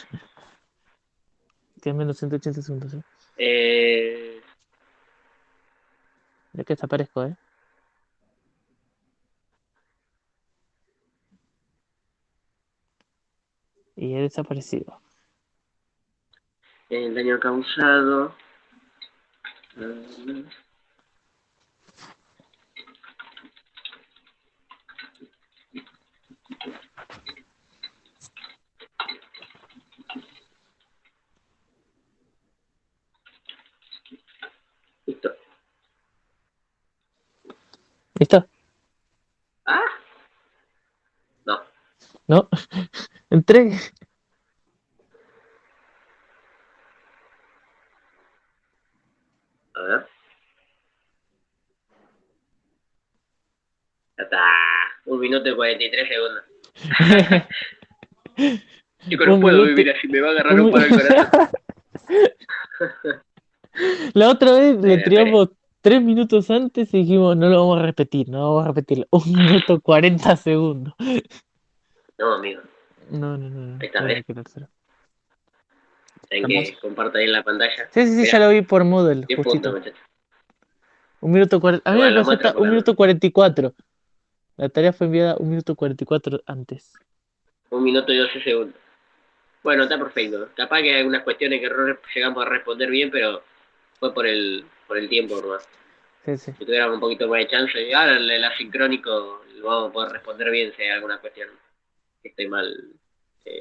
Quedan menos de 180 segundos, ¿eh? Eh, Ya que desaparezco, ¿eh? Y he desaparecido. el daño causado. Listo. ¿Listo? Ah, no. ¿No? Entregue. A ver. Ya está. 1 minuto y 43 segundos. Chico, no Un puedo minuto. vivir así, me va a agarrar un un mi- paro el corazón. La otra vez le Esperé. entregamos 3 minutos antes y dijimos, no lo vamos a repetir, no vamos a repetirlo. 1 minuto 40 segundos. No, amigo. No, no, no, Ahí no, está, no hay ¿ves? que creérselo. Saben Estamos. que comparto ahí en la pantalla. Sí, sí, sí, ya Mira, lo vi por Moodle, 10 puntos, justito. muchachos. 1 minuto 40. A mí me Igual lo pareció muestra hasta por un la duda. minuto 44. La tarea fue enviada 1 minuto 44 antes. 1 minuto y 12 segundos. Bueno, está perfecto. Capaz que hay algunas cuestiones que llegamos a responder bien, pero fue por el tiempo nomás. Sí, sí. Si tuviéramos un poquito más de chance, ahora el asincrónico lo vamos a poder responder bien si hay alguna cuestión que esté mal.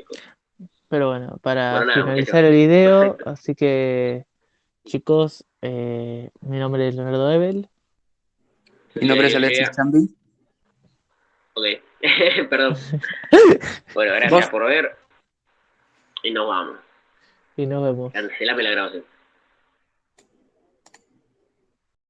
Cosa. Pero bueno, para Bueno, nada, muchachos. finalizar el video, Perfecto. así que chicos, mi nombre es Leonardo Ebel. Yo Mi soy nombre es Ariel Alexis Gea. Chambi. Ok. Perdón. Bueno, gracias Vos por ver. Y nos vamos. Y nos vemos. Cancelame la grabación.